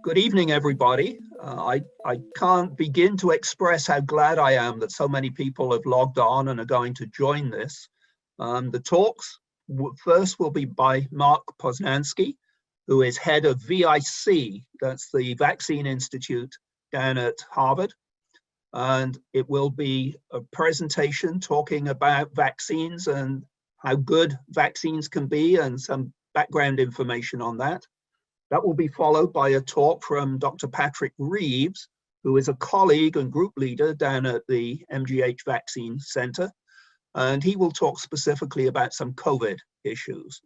Good evening, everybody. I can't begin to express how glad I am that so many people have logged on and are going to join this. The talks first will be by Mark Poznansky, who is head of VIC, that's the Vaccine Institute down at Harvard. And it will be a presentation talking about vaccines and how good vaccines can be and some background information on that. That will be followed by a talk from Dr. Patrick Reeves, who is a colleague and group leader down at the MGH Vaccine Center. And he will talk specifically about some COVID issues.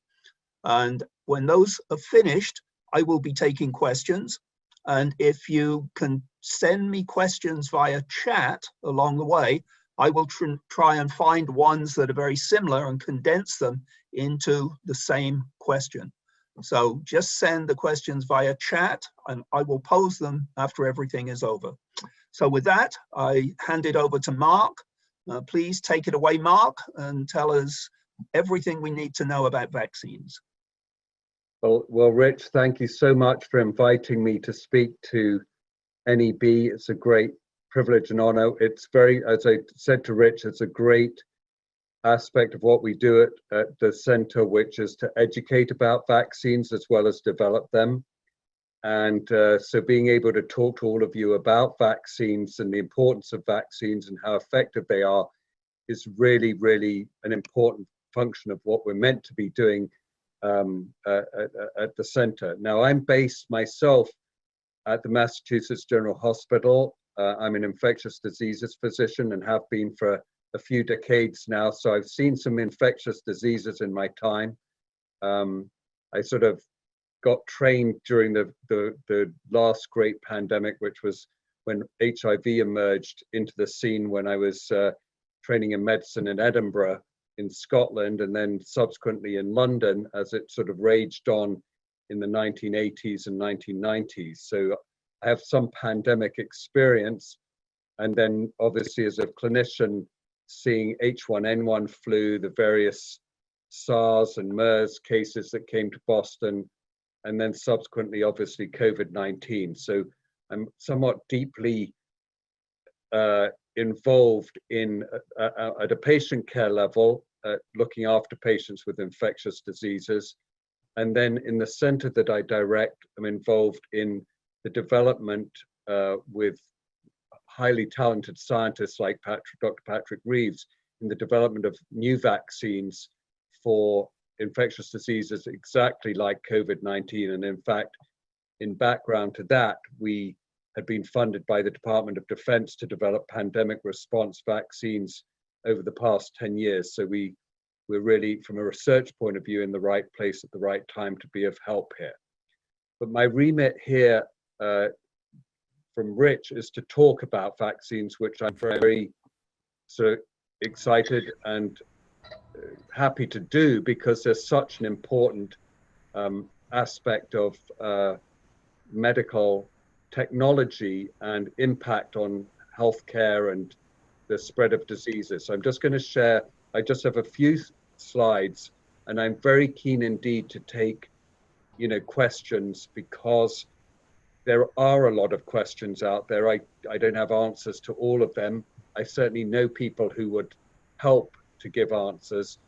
And when those are finished, I will be taking questions. And if you can send me questions via chat along the way, I will try and find ones that are very similar and condense them into the same question. So just send the questions via chat and I will pose them after everything is over. So with that, I hand it over to Mark. Please take it away, Mark, and tell us everything we need to know about vaccines. Well, Rich, thank you so much for inviting me to speak to NEB. It's a great privilege and honor. It's very, as I said to Rich, it's a great aspect of what we do at the center, which is to educate about vaccines as well as develop them. And so being able to talk to all of you about vaccines and the importance of vaccines and how effective they are is really, really an important function of what we're meant to be doing at the center. Now, I'm based myself at the Massachusetts General Hospital. I'm an infectious diseases physician and have been for a few decades now. So I've seen some infectious diseases in my time. I sort of got trained during the last great pandemic, which was when HIV emerged into the scene when I was training in medicine in Edinburgh in Scotland, and then subsequently in London as it sort of raged on in the 1980s and 1990s. So I have some pandemic experience. And then obviously as a clinician, seeing H1N1 flu, the various SARS and MERS cases that came to Boston, and then subsequently obviously COVID-19. So I'm somewhat deeply involved in at a patient care level, looking after patients with infectious diseases. And then in the center that I direct, I'm involved in the development with highly talented scientists like Dr. Patrick Reeves in the development of new vaccines for infectious diseases exactly like COVID-19. And in fact, in background to that, we had been funded by the Department of Defense to develop pandemic response vaccines over the past 10 years. So we're really, from a research point of view, in the right place at the right time to be of help here. But my remit here from Rich is to talk about vaccines, which I'm very sort of excited and happy to do because there's such an important aspect of medical technology and impact on healthcare and the spread of diseases. So I'm just going to share, I just have a few slides, and I'm very keen indeed to take, questions because there are a lot of questions out there. I don't have answers to all of them. I certainly know people who would help to give answers,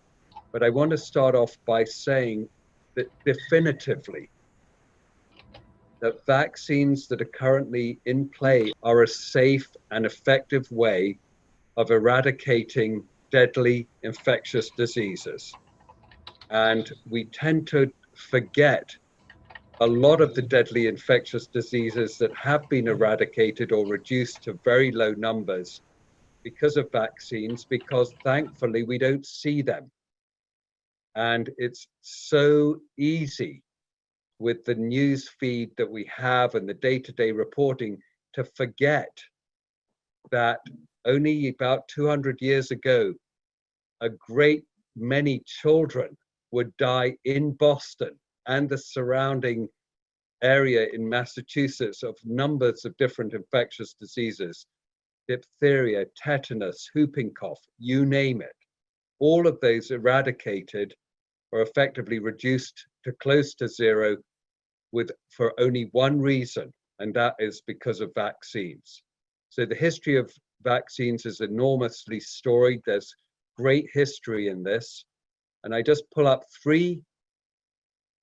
but I want to start off by saying that definitively that vaccines that are currently in play are a safe and effective way of eradicating deadly infectious diseases. And we tend to forget a lot of the deadly infectious diseases that have been eradicated or reduced to very low numbers because of vaccines, because thankfully we don't see them. And it's so easy with the news feed that we have and the day-to-day reporting to forget that only about 200 years ago, a great many children would die in Boston and the surrounding area in Massachusetts of numbers of different infectious diseases, diphtheria, tetanus, whooping cough, you name it. All of those eradicated or effectively reduced to close to zero for only one reason, and that is because of vaccines. So the history of vaccines is enormously storied. There's great history in this. And I just pull up 3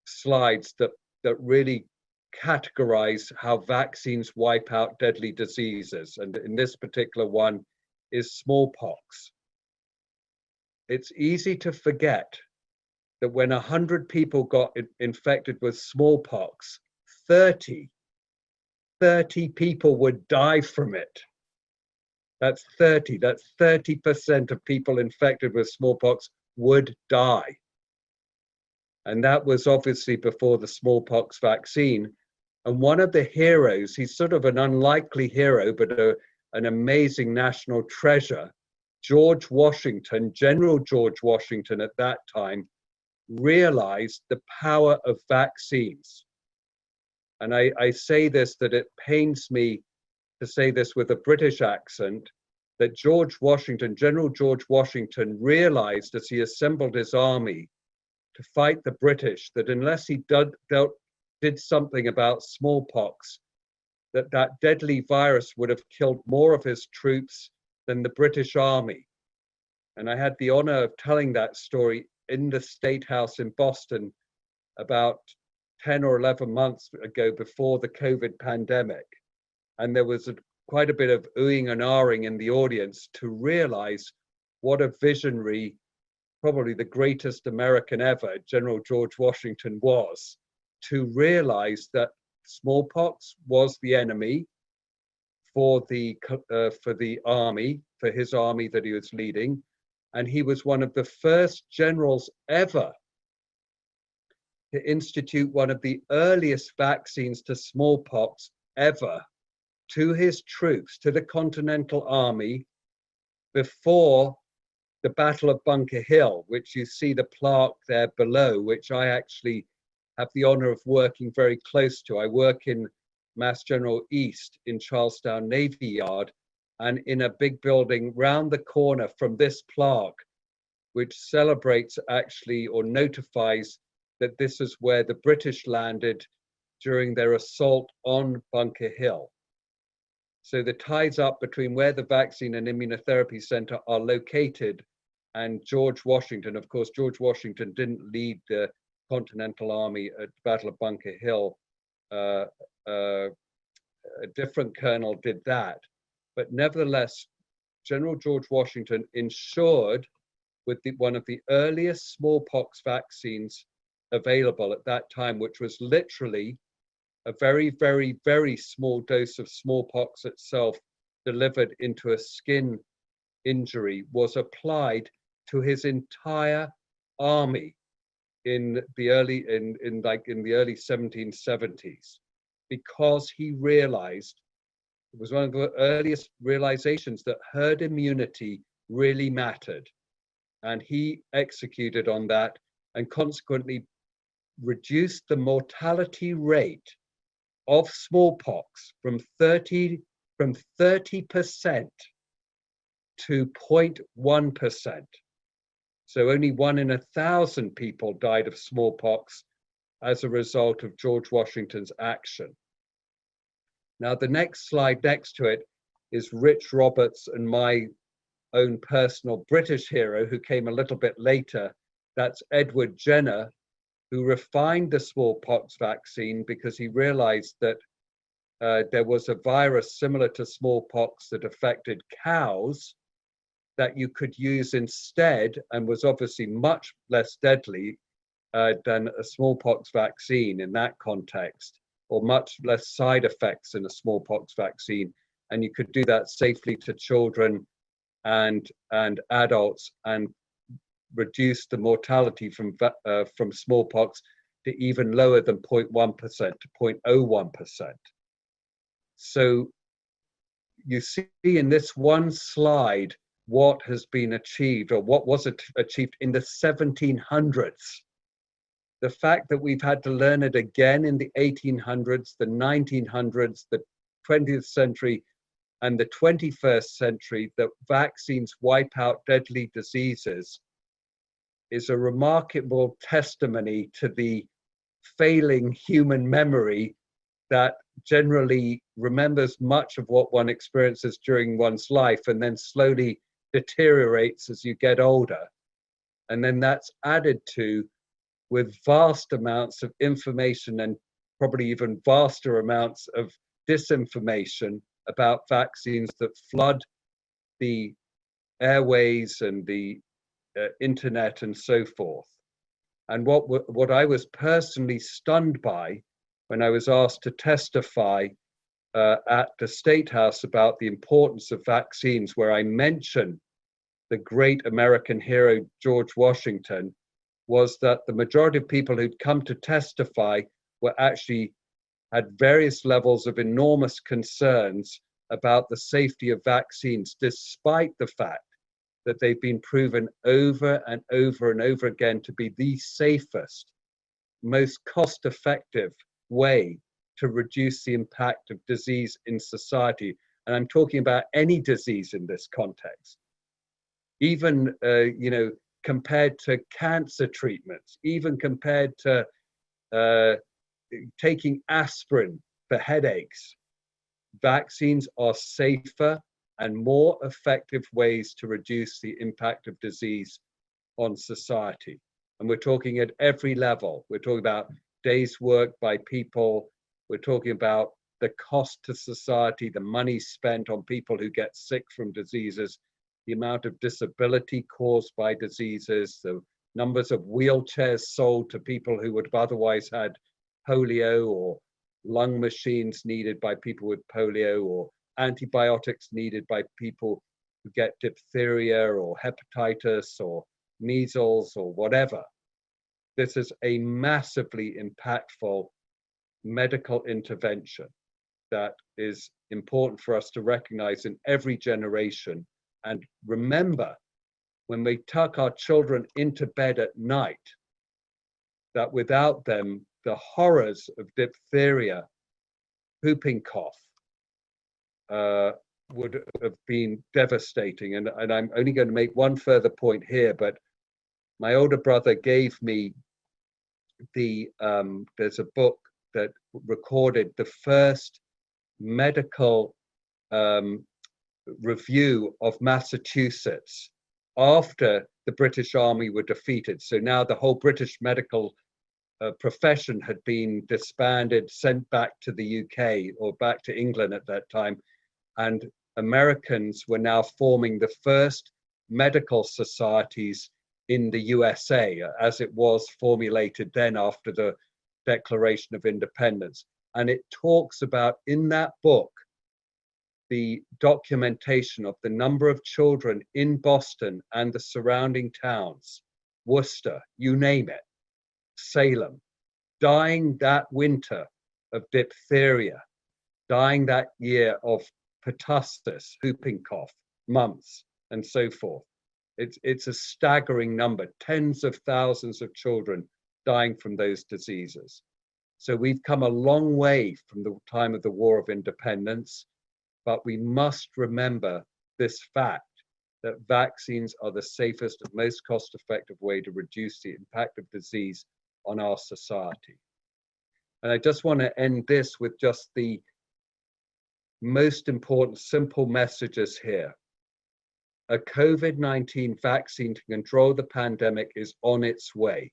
slides that really categorize how vaccines wipe out deadly diseases. And in this particular one is smallpox. It's easy to forget that when 100 people got infected with smallpox, 30 people would die from it. That's 30% of people infected with smallpox would die. And that was obviously before the smallpox vaccine. And one of the heroes, he's sort of an unlikely hero, but an amazing national treasure, George Washington, General George Washington at that time, realized the power of vaccines. And I say this, that it pains me to say this with a British accent, that George Washington, General George Washington, realized as he assembled his army to fight the British, that unless he did something about smallpox, that deadly virus would have killed more of his troops than the British Army. And I had the honor of telling that story in the State House in Boston about 10 or 11 months ago, before the COVID pandemic. And there was quite a bit of oohing and ahhing in the audience to realize what a visionary, probably the greatest American ever, General George Washington was, to realize that smallpox was the enemy for the army, for his army that he was leading. And he was one of the first generals ever to institute one of the earliest vaccines to smallpox ever to his troops, to the Continental Army, before the Battle of Bunker Hill, which you see the plaque there below, which I actually have the honor of working very close to. I work in Mass General East in Charlestown Navy Yard, and in a big building round the corner from this plaque, which celebrates actually or notifies that this is where the British landed during their assault on Bunker Hill. So the ties up between where the Vaccine and Immunotherapy Center are located and George Washington. Of course, George Washington didn't lead the Continental Army at the Battle of Bunker Hill. A different colonel did that. But nevertheless, General George Washington ensured with one of the earliest smallpox vaccines available at that time, which was literally a very, very, very small dose of smallpox itself delivered into a skin injury, was applied to his entire army in the early 1770s, because he realized, it was one of the earliest realizations that herd immunity really mattered. And he executed on that and consequently reduced the mortality rate of smallpox from 30% to 0.1%. So only 1 in 1,000 people died of smallpox as a result of George Washington's action. Now, the next slide next to it is Rich Roberts and my own personal British hero, who came a little bit later. That's Edward Jenner, who refined the smallpox vaccine because he realized that there was a virus similar to smallpox that affected cows that you could use instead, and was obviously much less deadly than a smallpox vaccine in that context, or much less side effects in a smallpox vaccine. And you could do that safely to children and adults, and reduce the mortality from smallpox to even lower than 0.1% to 0.01%. So you see in this one slide what has been achieved, or what was achieved in the 1700s. The fact that we've had to learn it again in the 1800s, the 1900s, the 20th century, and the 21st century, that vaccines wipe out deadly diseases, is a remarkable testimony to the failing human memory that generally remembers much of what one experiences during one's life and then slowly deteriorates as you get older. And then that's added to with vast amounts of information and probably even vaster amounts of disinformation about vaccines that flood the airways and the internet and so forth. And what I was personally stunned by when I was asked to testify at the State House about the importance of vaccines, where I mentioned the great American hero George Washington, was that the majority of people who'd come to testify were actually had various levels of enormous concerns about the safety of vaccines, despite the fact that they've been proven over and over and over again to be the safest, most cost-effective way to reduce the impact of disease in society. And I'm talking about any disease in this context. Even, compared to cancer treatments, even compared to taking aspirin for headaches, vaccines are safer and more effective ways to reduce the impact of disease on society. And we're talking at every level. We're talking about days worked by people. We're talking about the cost to society, the money spent on people who get sick from diseases, the amount of disability caused by diseases, the numbers of wheelchairs sold to people who would have otherwise had polio, or lung machines needed by people with polio, or antibiotics needed by people who get diphtheria or hepatitis or measles or whatever. This is a massively impactful medical intervention that is important for us to recognize in every generation. And remember, when we tuck our children into bed at night, that without them, the horrors of diphtheria, whooping cough, would have been devastating. And I'm only going to make one further point here, but my older brother gave me there's a book that recorded the first medical review of Massachusetts after the British Army were defeated. So now the whole British medical profession had been disbanded, sent back to the UK or back to England at that time. And Americans were now forming the first medical societies in the USA, as it was formulated then after the Declaration of Independence. And it talks about, in that book, the documentation of the number of children in Boston and the surrounding towns, Worcester, you name it, Salem, dying that winter of diphtheria, dying that year of pertussis, whooping cough, mumps, and so forth. It's a staggering number, tens of thousands of children dying from those diseases. So we've come a long way from the time of the War of Independence, but we must remember this fact that vaccines are the safest and most cost-effective way to reduce the impact of disease on our society. And I just want to end this with just the most important simple messages here. A COVID-19 vaccine to control the pandemic is on its way,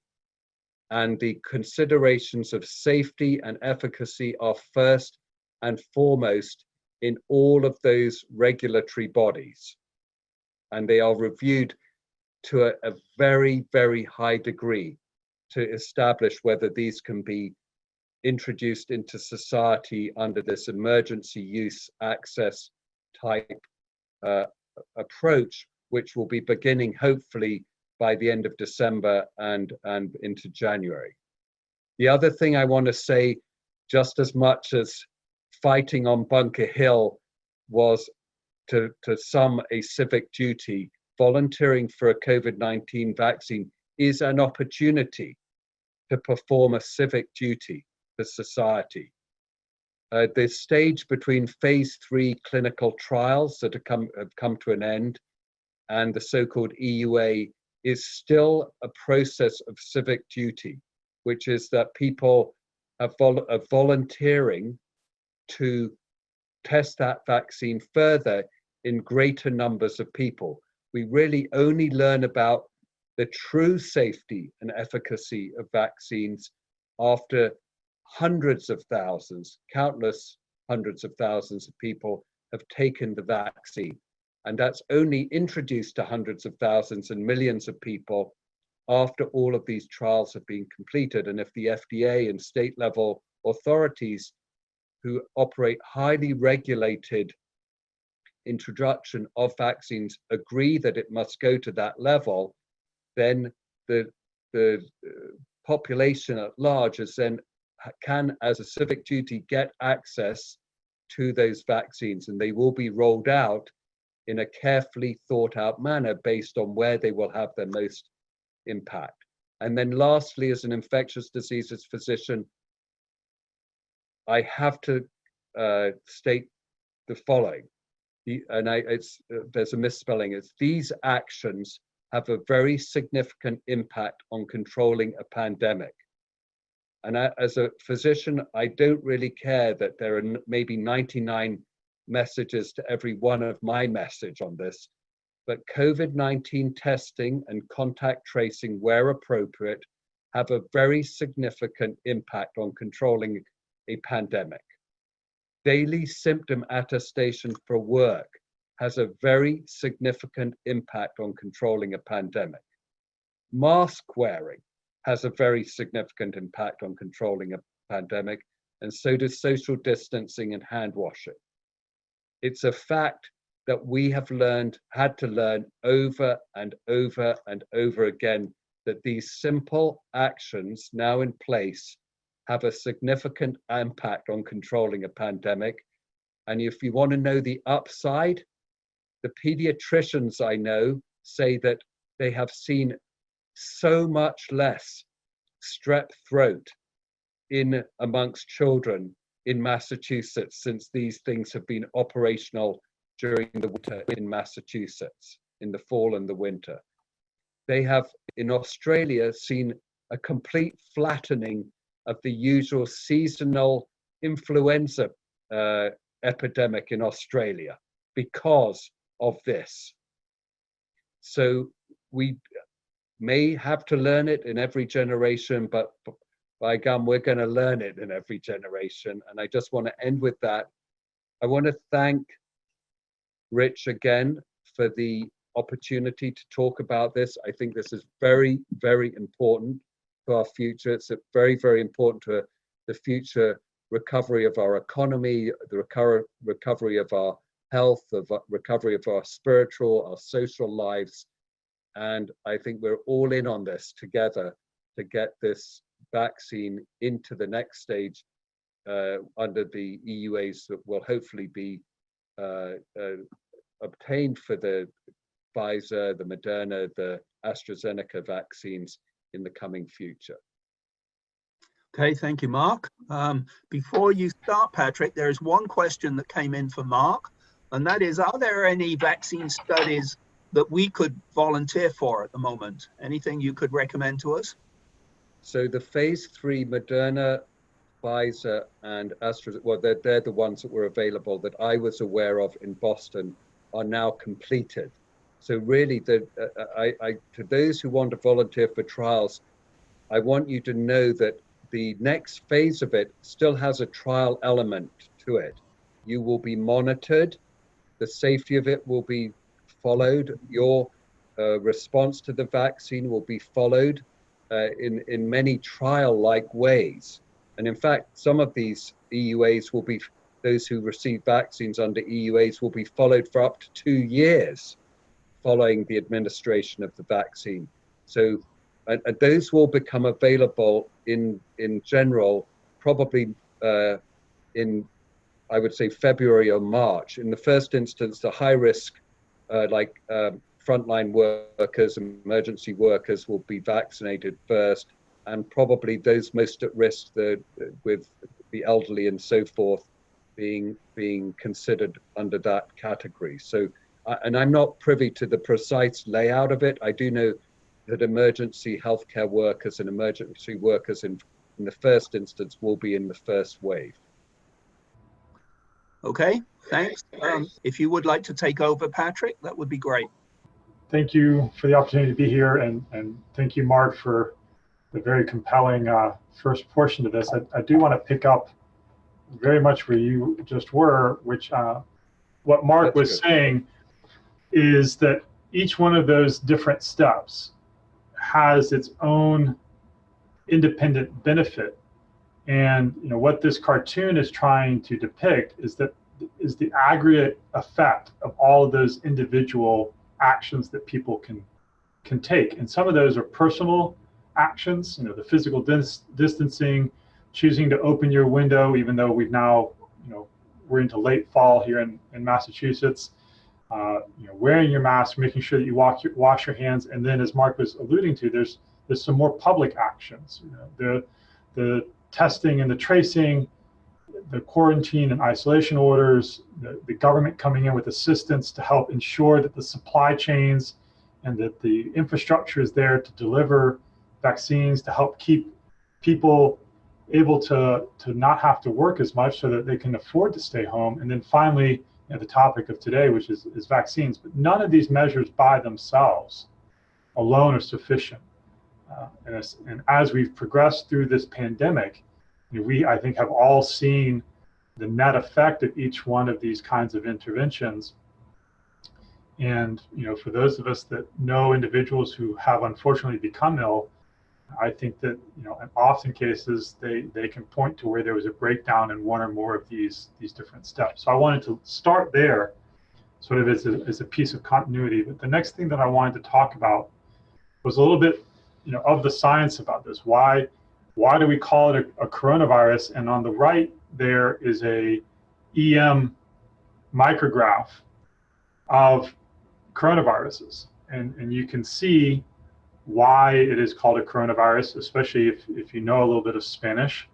and the considerations of safety and efficacy are first and foremost in all of those regulatory bodies, and they are reviewed to a very, very high degree to establish whether these can be introduced into society under this emergency use access type approach, which will be beginning hopefully by the end of December and into January. The other thing I want to say, just as much as fighting on Bunker Hill was to some a civic duty, volunteering for a COVID-19 vaccine is an opportunity to perform a civic duty for society. The stage between phase 3 clinical trials that have come to an end and the so-called EUA is still a process of civic duty, which is that people are volunteering to test that vaccine further in greater numbers of people. We really only learn about the true safety and efficacy of vaccines after hundreds of thousands, countless hundreds of thousands of people have taken the vaccine. And that's only introduced to hundreds of thousands and millions of people after all of these trials have been completed. And if the FDA and state level authorities who operate highly regulated introduction of vaccines agree that it must go to that level, then the population at large is then can, as a civic duty, get access to those vaccines, and they will be rolled out in a carefully thought out manner based on where they will have their most impact. And then lastly, as an infectious diseases physician, I have to state the following, there's a misspelling, it's these actions have a very significant impact on controlling a pandemic. And as a physician, I don't really care that there are maybe 99 messages to every one of my message on this, but COVID-19 testing and contact tracing where appropriate have a very significant impact on controlling a pandemic. Daily symptom attestation for work has a very significant impact on controlling a pandemic. Mask wearing has a very significant impact on controlling a pandemic, and so does social distancing and hand washing. It's a fact that we have had to learn over and over and over again that these simple actions now in place have a significant impact on controlling a pandemic. And if you want to know the upside, the pediatricians I know say that they have seen so much less strep throat amongst children in Massachusetts since these things have been operational during the winter in Massachusetts, in the fall and the winter. They have, in Australia, seen a complete flattening of the usual seasonal influenza epidemic in Australia because of this. So we may have to learn it in every generation, but by gum, we're going to learn it in every generation. And I just want to end with that. I want to thank Rich again for the opportunity to talk about this. I think this is very, very important to our future. It's very, very important to the future recovery of our economy, the recovery of our health, recovery of our spiritual, our social lives. And I think we're all in on this together to get this vaccine into the next stage under the EUAs that will hopefully be obtained for the Pfizer, the Moderna, the AstraZeneca vaccines in the coming future. Okay, thank you, Mark. Before you start, Patrick, there is one question that came in for Mark, and that is, are there any vaccine studies that we could volunteer for at the moment? Anything you could recommend to us? So the phase 3 Moderna, Pfizer, and AstraZeneca, well, they're the ones that were available that I was aware of in Boston, are now completed. So really, to those who want to volunteer for trials, I want you to know that the next phase of it still has a trial element to it. You will be monitored, the safety of it will be followed, your response to the vaccine will be followed in many trial-like ways. And in fact, some of these EUAs will be, those who receive vaccines under EUAs will be followed for up to 2 years following the administration of the vaccine. So and those will become available in general, probably in, I would say, February or March. In the first instance, the high risk, like frontline workers, emergency workers will be vaccinated first, and probably those most at risk, with the elderly and so forth, being considered under that category. So, and I'm not privy to the precise layout of it. I do know that emergency healthcare workers and emergency workers in the first instance will be in the first wave. Okay, thanks. If you would like to take over, Patrick, that would be great. Thank you for the opportunity to be here, and thank you, Mark, for the very compelling first portion of this. I do want to pick up very much where you just were, which what Mark was saying is that each one of those different steps has its own independent benefit. And what this cartoon is trying to depict is the aggregate effect of all of those individual actions that people can take. And some of those are personal actions, the physical distancing, choosing to open your window, even though we've now, we're into late fall here in Massachusetts, wearing your mask, making sure that you wash your hands. And then, as Mark was alluding to, there's some more public actions, the testing and the tracing, the quarantine and isolation orders, the government coming in with assistance to help ensure that the supply chains and that the infrastructure is there to deliver vaccines, to help keep people able to not have to work as much so that they can afford to stay home. And then finally, the topic of today, which is vaccines. But none of these measures by themselves alone are sufficient. And as we've progressed through this pandemic, we, I think, have all seen the net effect of each one of these kinds of interventions. And for those of us that know individuals who have unfortunately become ill, I think that in often cases they can point to where there was a breakdown in one or more of these different steps. So I wanted to start there, sort of as a piece of continuity. But the next thing that I wanted to talk about was a little bit of the science about this. Why do we call it a coronavirus? And on the right there is a EM micrograph of coronaviruses, and you can see why it is called a coronavirus, especially if you know a little bit of Spanish.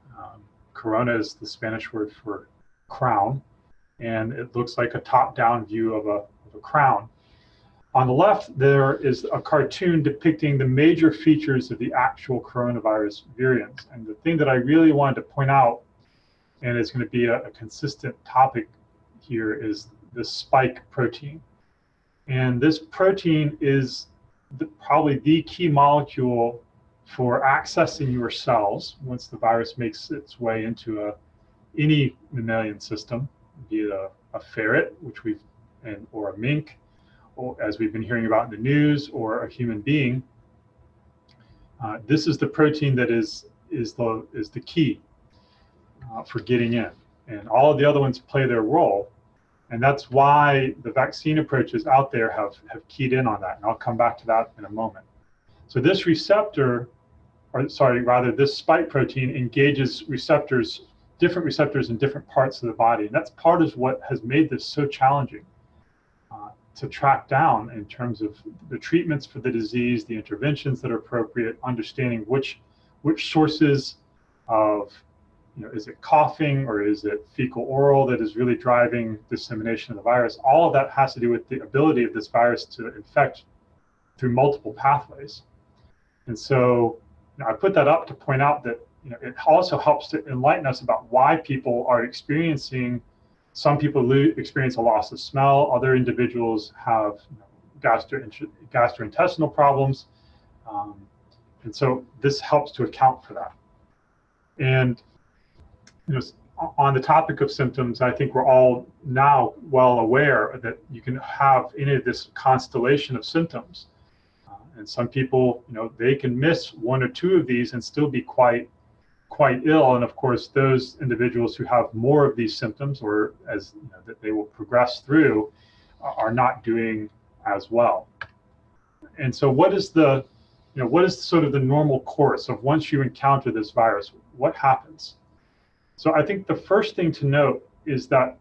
Corona is the Spanish word for crown, and it looks like a top-down view of a crown. On the left, there is a cartoon depicting the major features of the actual coronavirus variants. And the thing that I really wanted to point out, and it's going to be a consistent topic here, is the spike protein. And this protein is probably the key molecule for accessing your cells once the virus makes its way into any mammalian system, be it a ferret, or a mink, or as we've been hearing about in the news, or a human being. This is the protein that is the key for getting in, and all of the other ones play their role. And that's why the vaccine approaches out there have keyed in on that. And I'll come back to that in a moment. So this this spike protein engages different receptors in different parts of the body. And that's part of what has made this so challenging to track down in terms of the treatments for the disease, the interventions that are appropriate, understanding which sources of, is it coughing or is it fecal oral that is really driving dissemination of the virus? All of that has to do with the ability of this virus to infect through multiple pathways. And so I put that up to point out that it also helps to enlighten us about why people are experiencing. Some people experience a loss of smell. Other individuals have gastrointestinal problems. And so this helps to account for that. And on the topic of symptoms, I think we're all now well aware that you can have any of this constellation of symptoms. And some people, they can miss one or two of these and still be quite ill. And of course, those individuals who have more of these symptoms, or that they will progress through, are not doing as well. And so what is sort of the normal course of once you encounter this virus, what happens? So I think the first thing to note is that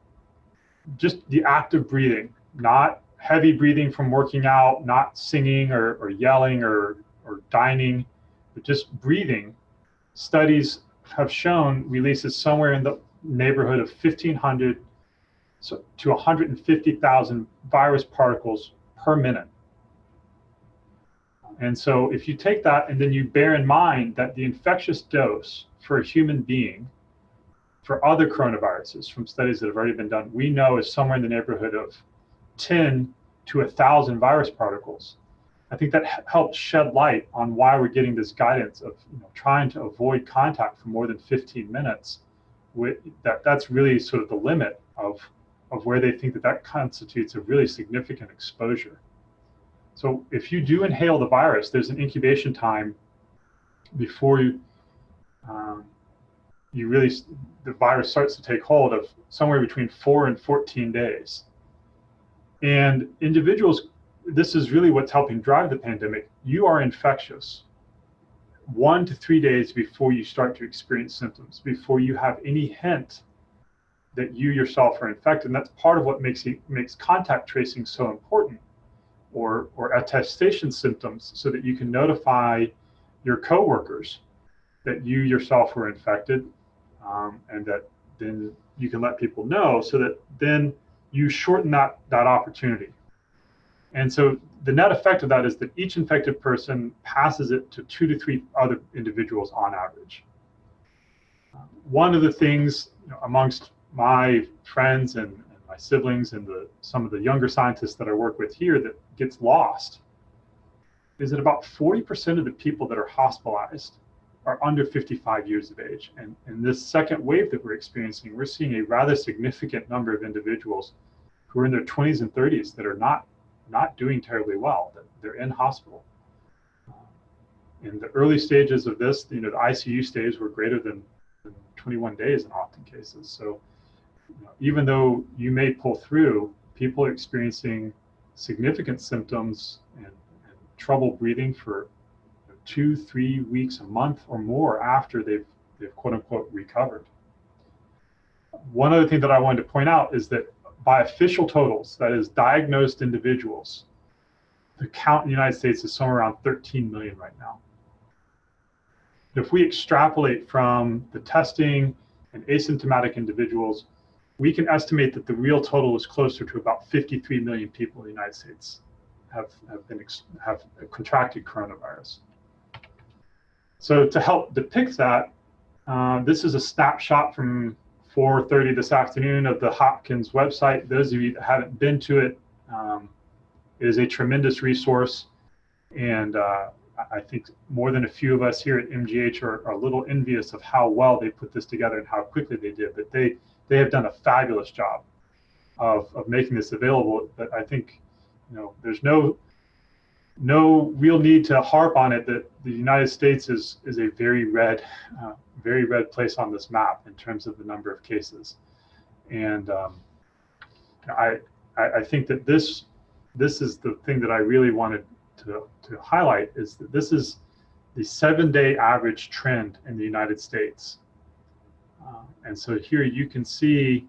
just the act of breathing, not heavy breathing from working out, not singing or yelling or dining, but just breathing, studies have shown releases somewhere in the neighborhood of 1,500 to 150,000 virus particles per minute. And so if you take that and then you bear in mind that the infectious dose for a human being for other coronaviruses from studies that have already been done, we know is somewhere in the neighborhood of 10 to 1,000 virus particles. I think that helps shed light on why we're getting this guidance of trying to avoid contact for more than 15 minutes. That's really sort of the limit of where they think that constitutes a really significant exposure. So if you do inhale the virus, there's an incubation time before the virus starts to take hold of somewhere between 4 and 14 days. And individuals, this is really what's helping drive the pandemic. You are infectious 1 to 3 days before you start to experience symptoms, before you have any hint that you yourself are infected. And that's part of what makes contact tracing so important, or attestation symptoms, so that you can notify your coworkers that you yourself were infected, and that then you can let people know, so that then you shorten that opportunity. And so the net effect of that is that each infected person passes it to 2 to 3 other individuals on average. One of the things amongst my friends and my siblings and some of the younger scientists that I work with here that gets lost is that about 40% of the people that are hospitalized are under 55 years of age. And in this second wave that we're experiencing, we're seeing a rather significant number of individuals who are in their 20s and 30s that are not doing terribly well, that they're in hospital. In the early stages of this, the ICU stays were greater than 21 days in often cases. So even though you may pull through, people are experiencing significant symptoms and trouble breathing for 2-3 weeks, a month or more after they've quote unquote recovered. One other thing that I wanted to point out is that by official totals, that is diagnosed individuals, the count in the United States is somewhere around 13 million right now. If we extrapolate from the testing and asymptomatic individuals, we can estimate that the real total is closer to about 53 million people in the United States have contracted coronavirus. So to help depict that, this is a snapshot from 4:30 this afternoon of the Hopkins website. Those of you that haven't been to it, it is a tremendous resource. And I think more than a few of us here at MGH are a little envious of how well they put this together and how quickly they did. But they have done a fabulous job of making this available. But I think there's no real need to harp on it that the United States is a very red place on this map in terms of the number of cases. And I think that this is the thing that I really wanted to highlight, is that this is the 7-day average trend in the United States. And so here you can see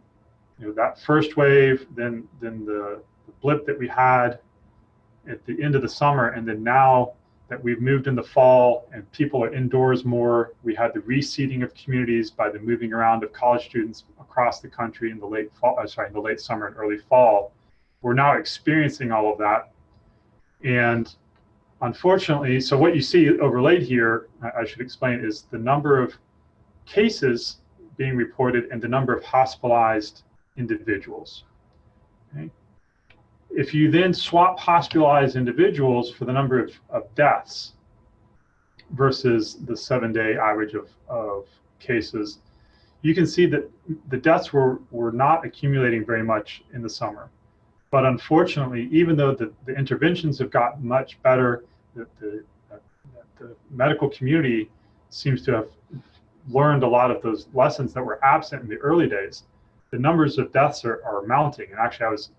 that first wave, then the blip that we had at the end of the summer, and then now that we've moved in the fall and people are indoors more, we had the reseeding of communities by the moving around of college students across the country in the late summer and early fall. We're now experiencing all of that. And unfortunately, so what you see overlaid here, I should explain, is the number of cases being reported and the number of hospitalized individuals. Okay? If you then swap hospitalized individuals for the number of deaths versus the 7-day average of cases, you can see that the deaths were not accumulating very much in the summer. But unfortunately, even though the interventions have gotten much better, the medical community seems to have learned a lot of those lessons that were absent in the early days, the numbers of deaths are mounting. And actually, I was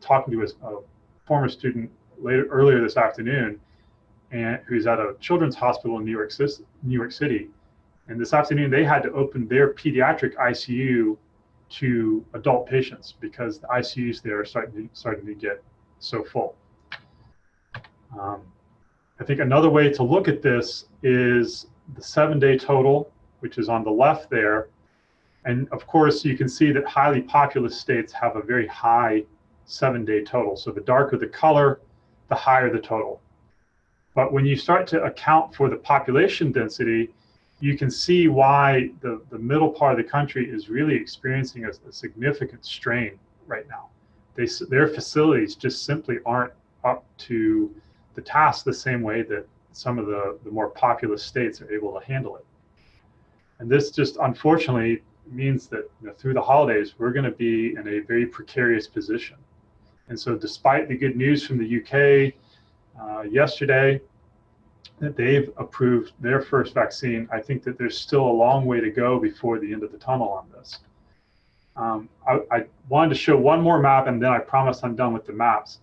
talking to a former student earlier this afternoon, and who's at a children's hospital in New York City. And this afternoon, they had to open their pediatric ICU to adult patients because the ICUs there are starting to get so full. I think another way to look at this is the 7-day total, which is on the left there. And of course, you can see that highly populous states have a very high 7-day total. So the darker the color, the higher the total. But when you start to account for the population density, you can see why the middle part of the country is really experiencing a significant strain right now. Their facilities just simply aren't up to the task the same way that some of the more populous states are able to handle it. And this just unfortunately means that through the holidays, we're going to be in a very precarious position. And so despite the good news from the UK yesterday, that they've approved their first vaccine, I think that there's still a long way to go before the end of the tunnel on this. I wanted to show one more map, and then I promise I'm done with the maps.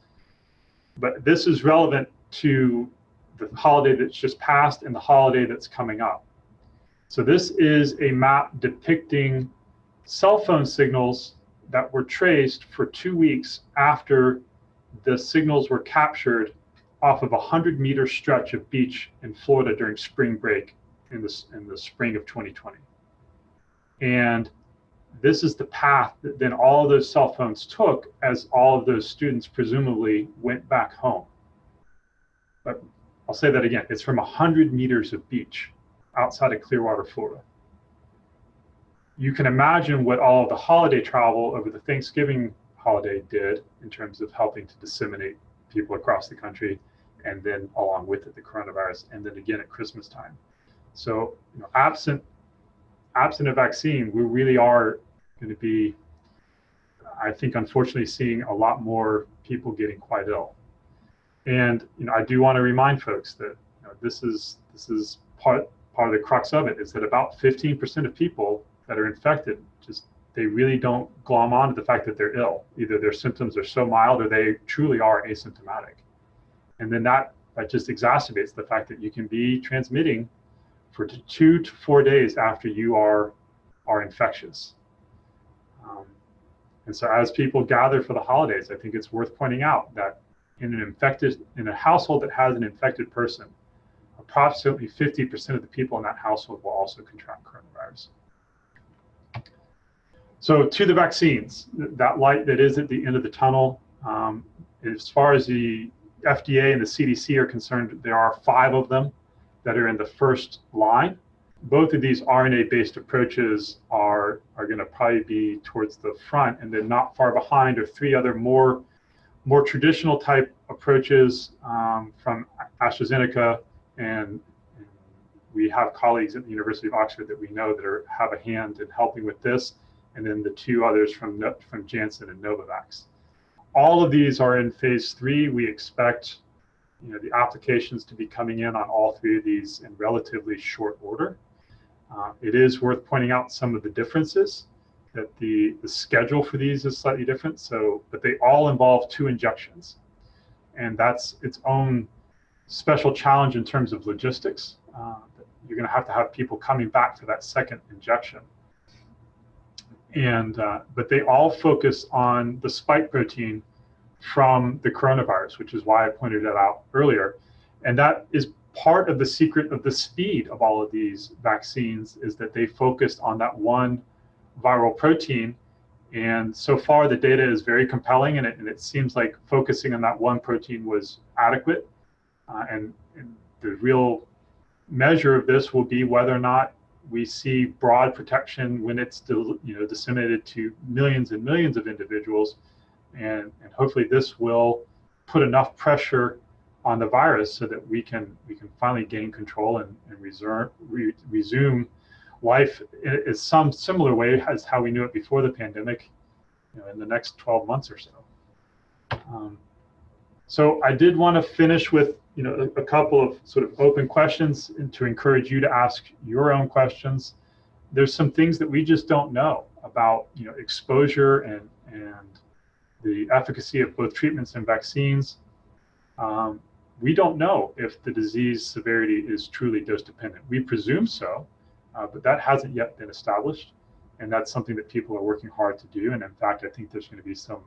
But this is relevant to the holiday that's just passed and the holiday that's coming up. So this is a map depicting cell phone signals that were traced for 2 weeks after the signals were captured off of a 100-meter stretch of beach in Florida during spring break in the spring of 2020. And this is the path that then all of those cell phones took as all of those students presumably went back home. But I'll say that again, it's from 100 meters of beach outside of Clearwater, Florida. You can imagine what all of the holiday travel over the Thanksgiving holiday did in terms of helping to disseminate people across the country, and then along with it, the coronavirus, and then again at Christmas time. So, absent a vaccine, we really are going to be, I think, unfortunately, seeing a lot more people getting quite ill. And I do want to remind folks that this is part of the crux of it, is that about 15% of people that are infected they really don't glom on to the fact that they're ill. Either their symptoms are so mild or they truly are asymptomatic. And then that just exacerbates the fact that you can be transmitting for 2 to 4 days after you are infectious. And so as people gather for the holidays, I think it's worth pointing out that in a household that has an infected person, approximately 50% of the people in that household will also contract coronavirus. So to the vaccines, that light that is at the end of the tunnel, as far as the FDA and the CDC are concerned, there are 5 of them that are in the first line. Both of these RNA-based approaches are going to probably be towards the front, and then not far behind are 3 other more traditional type approaches from AstraZeneca, and we have colleagues at the University of Oxford that we know that have a hand in helping with this, and then the 2 others from Janssen and Novavax. All of these are in phase 3. We expect the applications to be coming in on all 3 of these in relatively short order. It is worth pointing out some of the differences, that the schedule for these is slightly different. But they all involve 2 injections, and that's its own special challenge in terms of logistics. You're going to have people coming back for that second injection. And but they all focus on the spike protein from the coronavirus, which is why I pointed that out earlier. And that is part of the secret of the speed of all of these vaccines, is that they focused on that one viral protein. And so far the data is very compelling, and it seems like focusing on that one protein was adequate. And the real measure of this will be whether or not we see broad protection when it's disseminated to millions and millions of individuals, and hopefully this will put enough pressure on the virus so that we can finally gain control and resume life in some similar way as how we knew it before the pandemic, in the next 12 months or so. So I did want to finish with a couple of sort of open questions, and to encourage you to ask your own questions. There's some things that we just don't know about exposure and the efficacy of both treatments and vaccines. We don't know if the disease severity is truly dose dependent. We presume so, but that hasn't yet been established, and that's something that people are working hard to do. And in fact, I think there's going to be some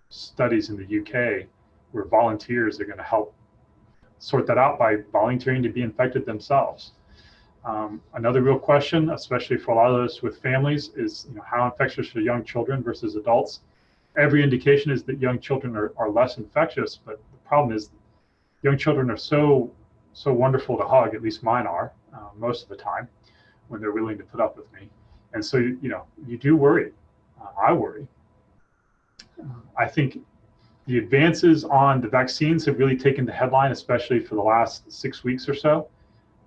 studies in the UK where volunteers are going to help sort that out by volunteering to be infected themselves. Another real question, especially for a lot of us with families, is how infectious are young children versus adults? Every indication is that young children are less infectious, but the problem is young children are so wonderful to hug, at least mine are. most of the time when they're willing to put up with me. And so, you do worry. I worry. I think the advances on the vaccines have really taken the headline, especially for the last 6 weeks or so.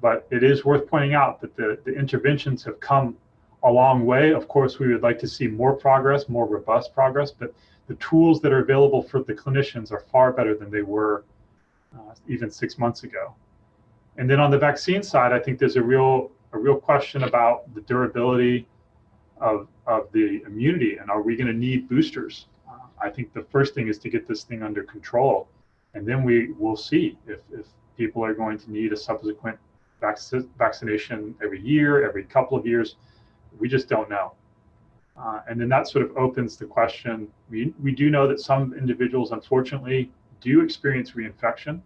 But it is worth pointing out that the interventions have come a long way. Of course, we would like to see more progress, more robust progress, but the tools that are available for the clinicians are far better than they were even 6 months ago. And then on the vaccine side, I think there's a real question about the durability of the immunity, and are we going to need boosters? I think the first thing is to get this thing under control, and then we will see if people are going to need a subsequent vaccination every year, every couple of years. We just don't know. And then that sort of opens the question. We do know that some individuals, unfortunately, do experience reinfection.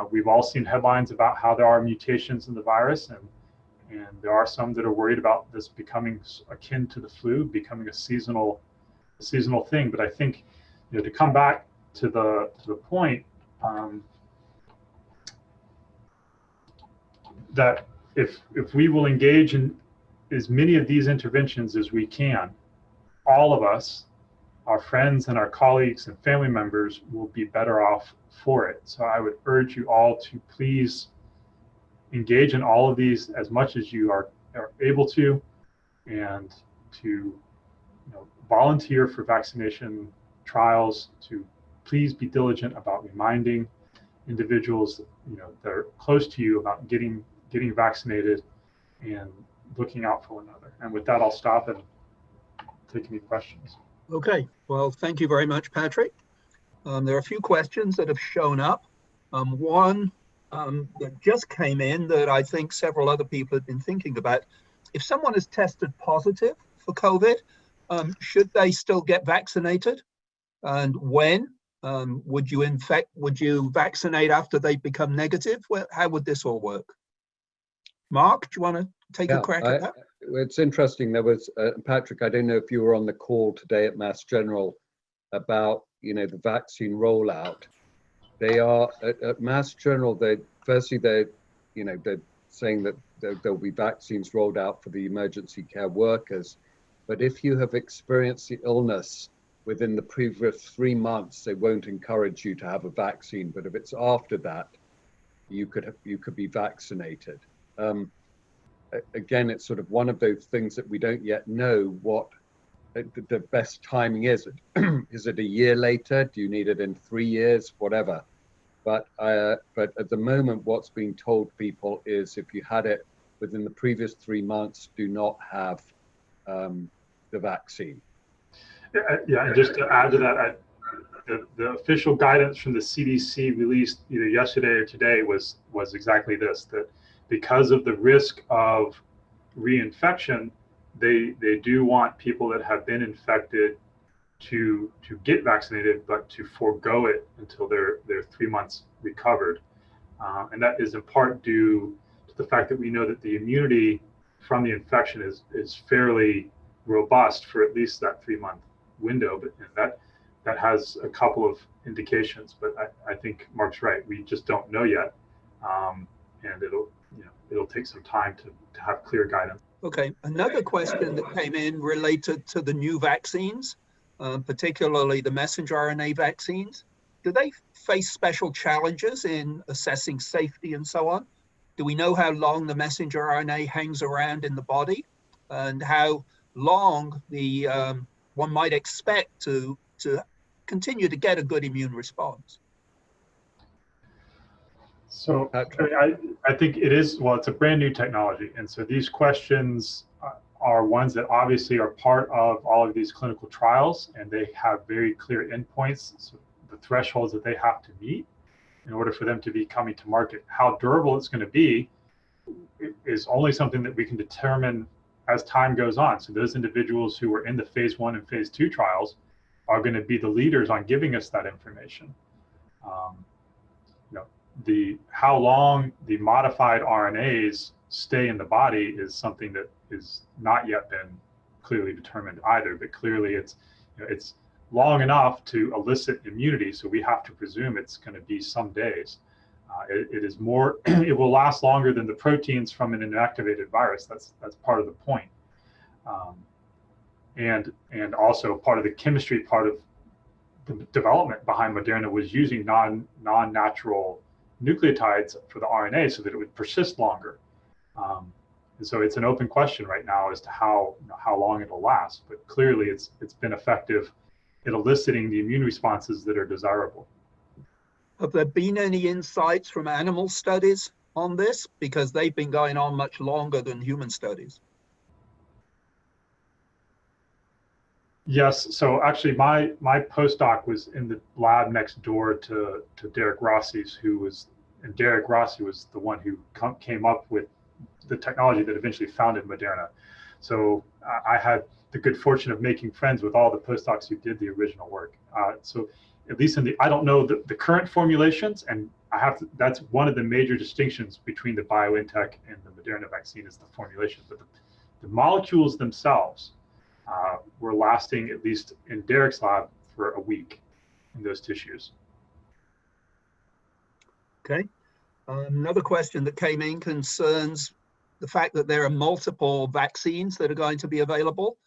We've all seen headlines about how there are mutations in the virus, and there are some that are worried about this becoming akin to the flu, becoming a seasonal thing. But I think, to come back to the point, that if we will engage in as many of these interventions as we can, all of us, our friends and our colleagues and family members, will be better off for it. So I would urge you all to please engage in all of these as much as you are able to, and to volunteer for vaccination trials, to please be diligent about reminding individuals that are close to you about getting vaccinated and looking out for one another. And with that, I'll stop and take any questions. Okay, well, thank you very much, Patrick. There are a few questions that have shown up. One that just came in that I think several other people have been thinking about. If someone is tested positive for COVID, should they still get vaccinated? And when? Would you vaccinate after they become negative? Well, how would this all work? Mark, do you want to take a crack at that? It's interesting. There was, Patrick, I don't know if you were on the call today at Mass General about, the vaccine rollout. They are at Mass General. They're saying that there'll be vaccines rolled out for the emergency care workers. But if you have experienced the illness within the previous 3 months, they won't encourage you to have a vaccine. But if it's after that, you could be vaccinated. Again, it's sort of one of those things that we don't yet know what the best timing is. Is it a year later? Do you need it in 3 years? Whatever. But at the moment, what's being told people is if you had it within the previous 3 months, do not have the vaccine. Yeah, and just to add to that, the official guidance from the CDC released either yesterday or today was exactly this, that because of the risk of reinfection, they do want people that have been infected to get vaccinated, but to forego it until they're 3 months recovered. And that is in part due to the fact that we know that the immunity from the infection is fairly robust for at least that 3-month window. But that has a couple of indications, but I think Mark's right. We just don't know yet. And it'll take some time to have clear guidance. Okay, another question that came in related to the new vaccines, particularly the messenger RNA vaccines. Do they face special challenges in assessing safety and so on? Do we know how long the messenger RNA hangs around in the body, and how long the one might expect to continue to get a good immune response? So I think it is, well, it's a brand new technology. And so these questions are ones that obviously are part of all of these clinical trials, and they have very clear endpoints, so the thresholds that they have to meet in order for them to be coming to market. How durable it's going to be is only something that we can determine as time goes on. So those individuals who were in the phase 1 and phase 2 trials are going to be the leaders on giving us that information. How long the modified RNAs stay in the body is something that is not yet been clearly determined either, but clearly it's long enough to elicit immunity, so we have to presume it's going to be some days. It is more, it will last longer than the proteins from an inactivated virus. That's part of the point. And also part of the chemistry, part of the development behind Moderna was using non-natural nucleotides for the RNA so that it would persist longer. And so it's an open question right now as to how long it'll last. But clearly, it's been effective at eliciting the immune responses that are desirable. Have there been any insights from animal studies on this? Because they've been going on much longer than human studies. Yes, so actually my postdoc was in the lab next door to Derek Rossi's, and Derek Rossi was the one who came up with the technology that eventually founded Moderna. So I had the good fortune of making friends with all the postdocs who did the original work. So at least I don't know the current formulations, and that's one of the major distinctions between the BioNTech and the Moderna vaccine is the formulation, but the molecules themselves were lasting, at least in Derek's lab, for a week in those tissues. Okay. Another question that came in concerns the fact that there are multiple vaccines that are going to be available.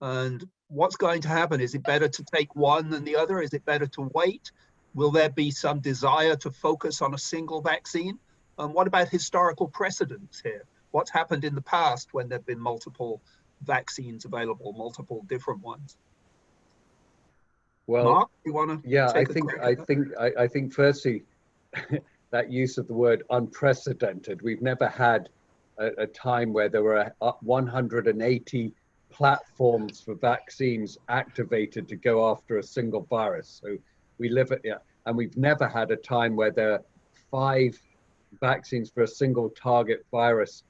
And what's going to happen? Is it better to take one than the other? Is it better to wait? Will there be some desire to focus on a single vaccine? What about historical precedents here? What's happened in the past when there have been multiple vaccines available, multiple different ones? Well, Mark, you want to? Yeah, take I think firstly, that use of the word unprecedented. We've never had a time where there were 180 platforms for vaccines activated to go after a single virus. So we live at, and we've never had a time where there are 5 vaccines for a single target virus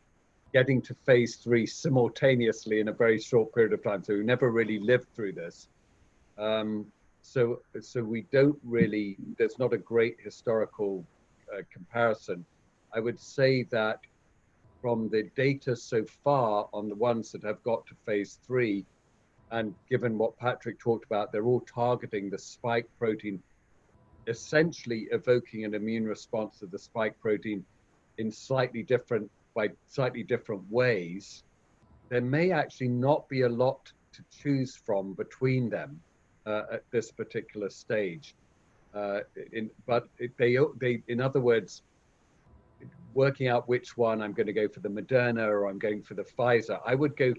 getting to phase 3 simultaneously in a very short period of time. So we never really lived through this. So we don't really, there's not a great historical comparison. I would say that from the data so far on the ones that have got to phase 3, and given what Patrick talked about, they're all targeting the spike protein, essentially evoking an immune response to the spike protein in slightly different ways. There may actually not be a lot to choose from between them at this particular stage. In other words, working out which one I'm going to go for the Moderna or I'm going for the Pfizer, I would go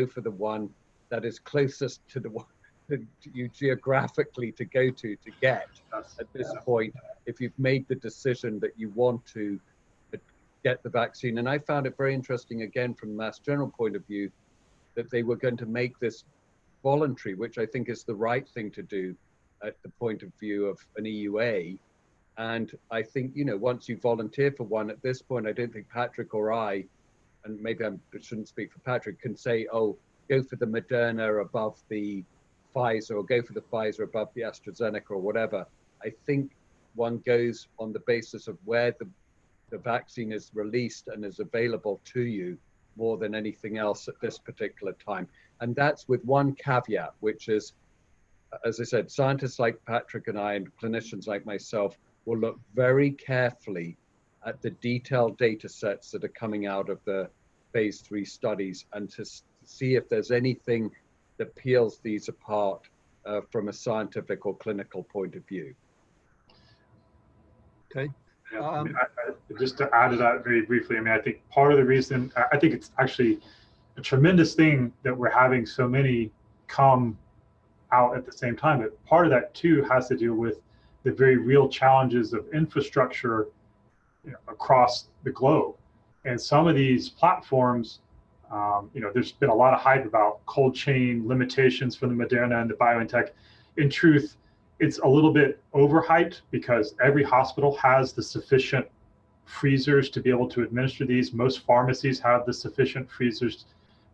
for the one that is closest to the one that you geographically to go to get at this point, if you've made the decision that you want to get the vaccine. And I found it very interesting, again, from the Mass General point of view, that they were going to make this voluntary, which I think is the right thing to do at the point of view of an EUA. And I think, once you volunteer for one at this point, I don't think Patrick or I, and maybe I shouldn't speak for Patrick, can say, oh, go for the Moderna above the Pfizer or go for the Pfizer above the AstraZeneca or whatever. I think one goes on the basis of where the vaccine is released and is available to you more than anything else at this particular time. And that's with one caveat, which is, as I said, scientists like Patrick and I and clinicians like myself will look very carefully at the detailed data sets that are coming out of the phase 3 studies and to see if there's anything that peels these apart from a scientific or clinical point of view. Okay. Yeah, just to add to that very briefly, I think part of the reason, I think it's actually a tremendous thing that we're having so many come out at the same time, but part of that too has to do with the very real challenges of infrastructure across the globe. And some of these platforms, there's been a lot of hype about cold chain limitations for the Moderna and the BioNTech. In truth, it's a little bit overhyped because every hospital has the sufficient freezers to be able to administer these. Most pharmacies have the sufficient freezers,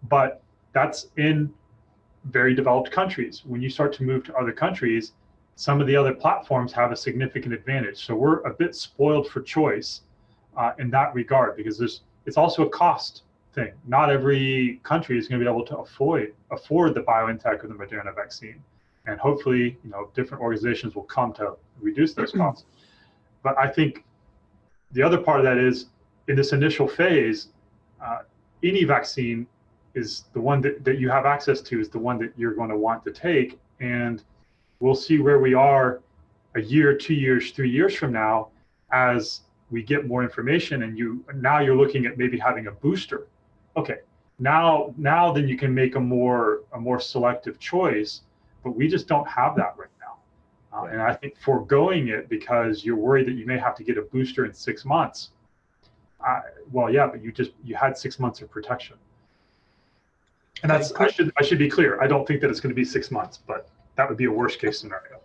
but that's in very developed countries. When you start to move to other countries, some of the other platforms have a significant advantage. So we're a bit spoiled for choice in that regard, because it's also a cost thing. Not every country is going to be able to afford the BioNTech or the Moderna vaccine. And hopefully, different organizations will come to reduce those costs. But I think the other part of that is, in this initial phase, any vaccine is the one that you have access to, is the one that you're going to want to take. And we'll see where we are a year, 2 years, 3 years from now, as we get more information, and now you're looking at maybe having a booster. Okay, now then you can make a more selective choice, but we just don't have that right now. And I think foregoing it because you're worried that you may have to get a booster in 6 months. Well, yeah, but you had 6 months of protection. And that's, I should be clear. I don't think that it's going to be 6 months, but that would be a worst case scenario.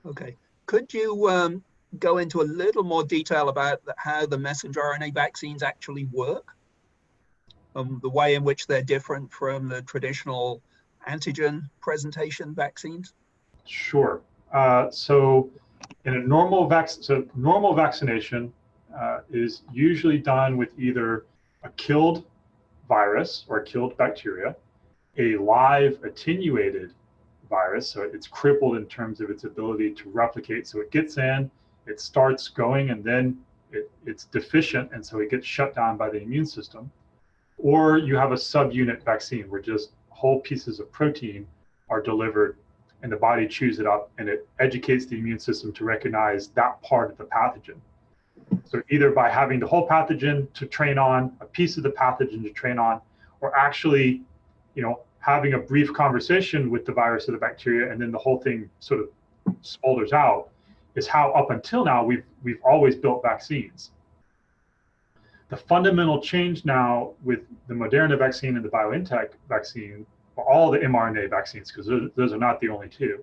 Okay. Could you go into a little more detail about how the messenger RNA vaccines actually work? The way in which they're different from the traditional antigen presentation vaccines? Sure. So in a normal vaccination is usually done with either a killed virus or a killed bacteria, a live attenuated virus, so it's crippled in terms of its ability to replicate. So it gets in, it starts going, and then it's deficient, and so it gets shut down by the immune system. Or you have a subunit vaccine where just whole pieces of protein are delivered and the body chews it up and it educates the immune system to recognize that part of the pathogen. So either by having the whole pathogen to train on, a piece of the pathogen to train on, or actually, having a brief conversation with the virus or the bacteria, and then the whole thing sort of smolders out, is how up until now we've always built vaccines. The fundamental change now with the Moderna vaccine and the BioNTech vaccine, or all the mRNA vaccines, because those are not the only two,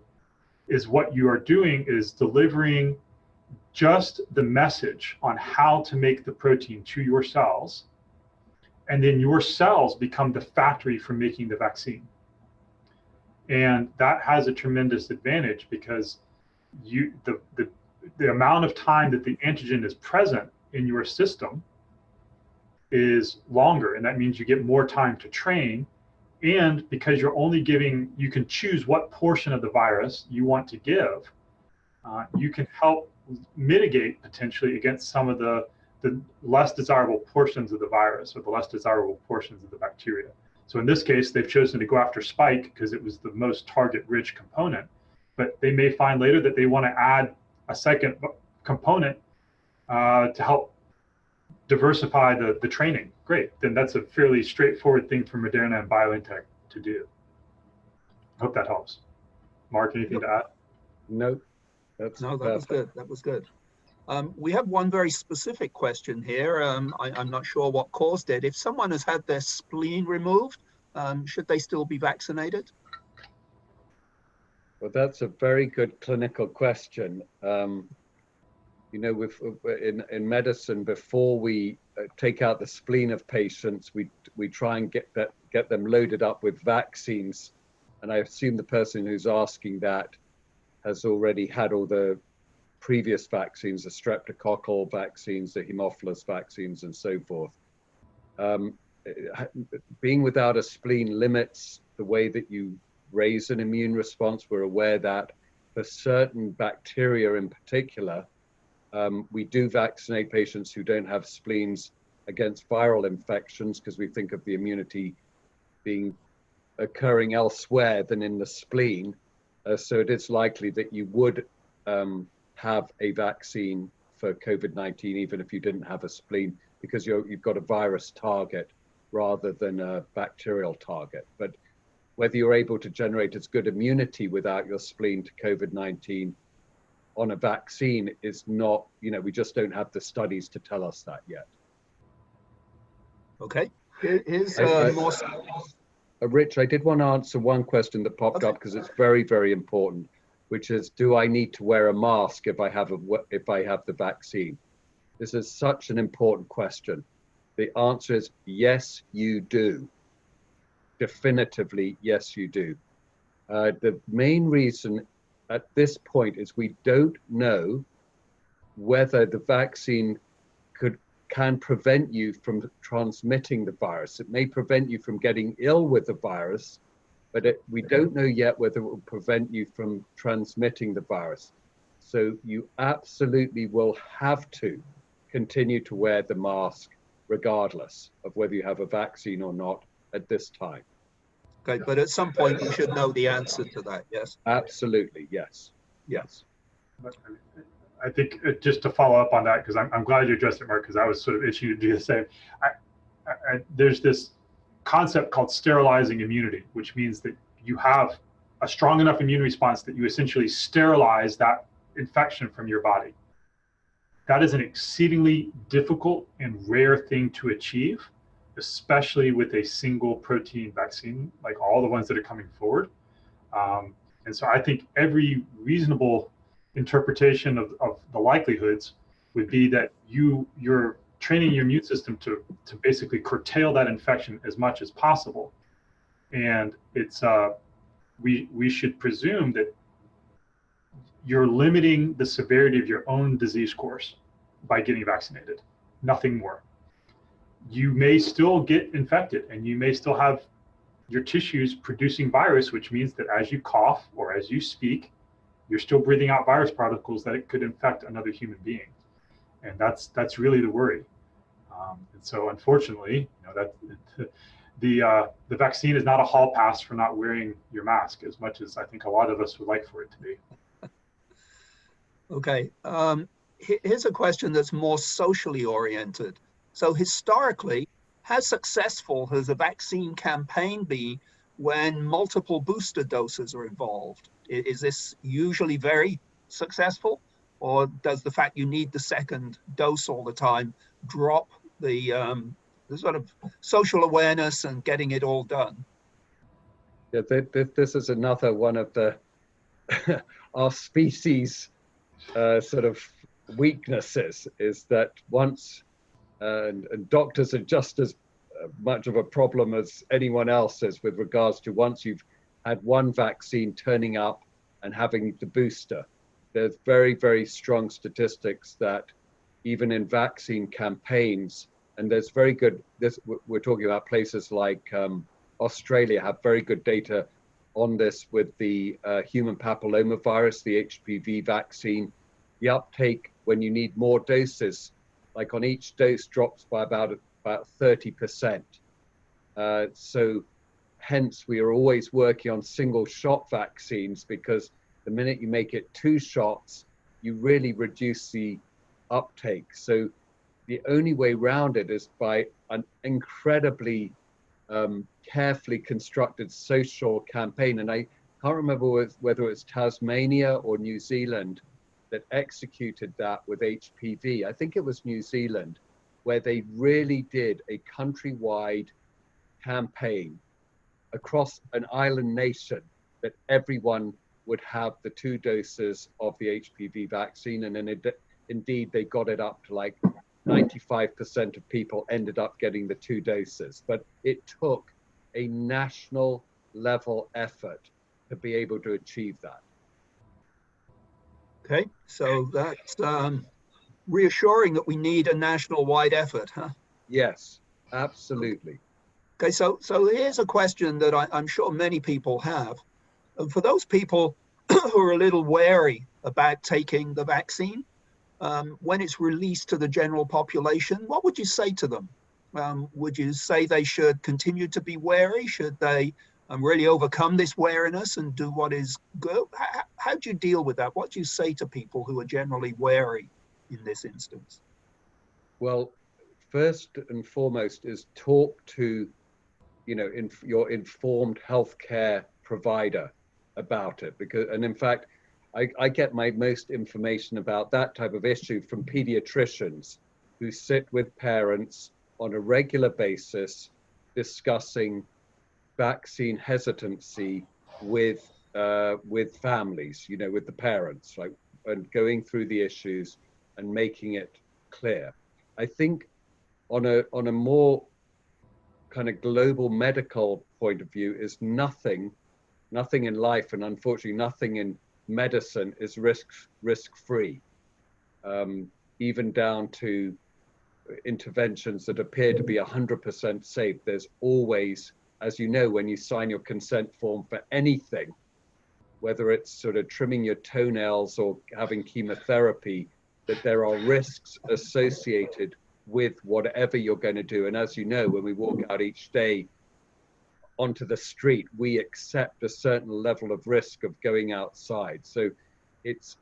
is what you are doing is delivering just the message on how to make the protein to your cells, and then your cells become the factory for making the vaccine. And that has a tremendous advantage because the amount of time that the antigen is present in your system is longer, and that means you get more time to train. And because you're only you can choose what portion of the virus you want to give, you can help mitigate potentially against some of the less desirable portions of the virus or the less desirable portions of the bacteria. So in this case, they've chosen to go after spike because it was the most target-rich component, but they may find later that they want to add a second component to help diversify the training. Great, then that's a fairly straightforward thing for Moderna and BioNTech to do. I hope that helps. Mark, anything to add? No, that was good. That was good. We have one very specific question here. I'm not sure what caused it. If someone has had their spleen removed, should they still be vaccinated? Well, that's a very good clinical question. In medicine, before we take out the spleen of patients, we try and get them loaded up with vaccines. And I assume the person who's asking that has already had all the previous vaccines, the streptococcal vaccines, the Haemophilus vaccines, and so forth. Being without a spleen limits the way that you raise an immune response. We're aware that for certain bacteria in particular, we do vaccinate patients who don't have spleens against viral infections because we think of the immunity being occurring elsewhere than in the spleen. So it is likely that you would have a vaccine for COVID-19 even if you didn't have a spleen, because you've got a virus target rather than a bacterial target. But whether you're able to generate as good immunity without your spleen to COVID-19 on a vaccine is not, we just don't have the studies to tell us that yet. Okay. Here's more. Rich, I did want to answer one question that popped up because it's very, very important, which is, do I need to wear a mask if I have the vaccine? This is such an important question. The answer is yes, you do. Definitively, yes, you do. The main reason at this point is we don't know whether the vaccine can prevent you from transmitting the virus. It may prevent you from getting ill with the virus, but we don't know yet whether it will prevent you from transmitting the virus. So you absolutely will have to continue to wear the mask regardless of whether you have a vaccine or not at this time. Okay, but at some point you should know the answer to that, yes? Absolutely, yes. Yes. I think just to follow up on that, because I'm glad you addressed it, Mark, because I was sort of itching to do the same. There's this concept called sterilizing immunity, which means that you have a strong enough immune response that you essentially sterilize that infection from your body. That is an exceedingly difficult and rare thing to achieve, especially with a single protein vaccine, like all the ones that are coming forward. And so I think every reasonable interpretation of the likelihoods would be that you're training your immune system to basically curtail that infection as much as possible. And it's we should presume that you're limiting the severity of your own disease course by getting vaccinated, nothing more. You may still get infected and you may still have your tissues producing virus, which means that as you cough or as you speak, you're still breathing out virus particles that it could infect another human being. And that's really the worry. And so unfortunately, the vaccine is not a hall pass for not wearing your mask, as much as I think a lot of us would like for it to be. Okay, here's a question that's more socially oriented. So historically, how successful has a vaccine campaign been when multiple booster doses are involved? Is this usually very successful, or does the fact you need the second dose all the time drop the sort of social awareness and getting it all done? Yeah, this is another one of the our species sort of weaknesses, is that once and doctors are just as much of a problem as anyone else is with regards to once you've had one vaccine turning up and having the booster. There's very, very strong statistics that even in vaccine campaigns, and there's very good, we're talking about places like Australia have very good data on this with the human papillomavirus, the HPV vaccine. The uptake when you need more doses, like on each dose, drops by about 30%. So hence we are always working on single shot vaccines, because the minute you make it 2 shots, you really reduce the uptake. So the only way around it is by an incredibly carefully constructed social campaign. And I can't remember whether it's Tasmania or New Zealand that executed that with HPV. I think it was New Zealand, where they really did a countrywide campaign across an island nation that everyone would have the 2 doses of the HPV vaccine. And then indeed, they got it up to like 95% of people ended up getting the 2 doses. But it took a national level effort to be able to achieve that. Okay, so that's reassuring that we need a national wide effort, huh? Yes, absolutely. Okay, so here's a question that I'm sure many people have. And for those people who are a little wary about taking the vaccine, when it's released to the general population, what would you say to them? Would you say they should continue to be wary? Should they really overcome this wariness and do what is good? How do you deal with that? What do you say to people who are generally wary in this instance? Well, first and foremost is talk to, your informed healthcare provider about it, and in fact, I get my most information about that type of issue from pediatricians who sit with parents on a regular basis discussing vaccine hesitancy with families, with the parents, and going through the issues and making it clear. I think on a more kind of global medical point of view is nothing in life, and unfortunately nothing in medicine is risk-free, even down to interventions that appear to be 100% safe. There's always, as you know, when you sign your consent form for anything, whether it's sort of trimming your toenails or having chemotherapy, that there are risks associated with whatever you're going to do. And as you know, when we walk out each day onto the street, we accept a certain level of risk of going outside. So it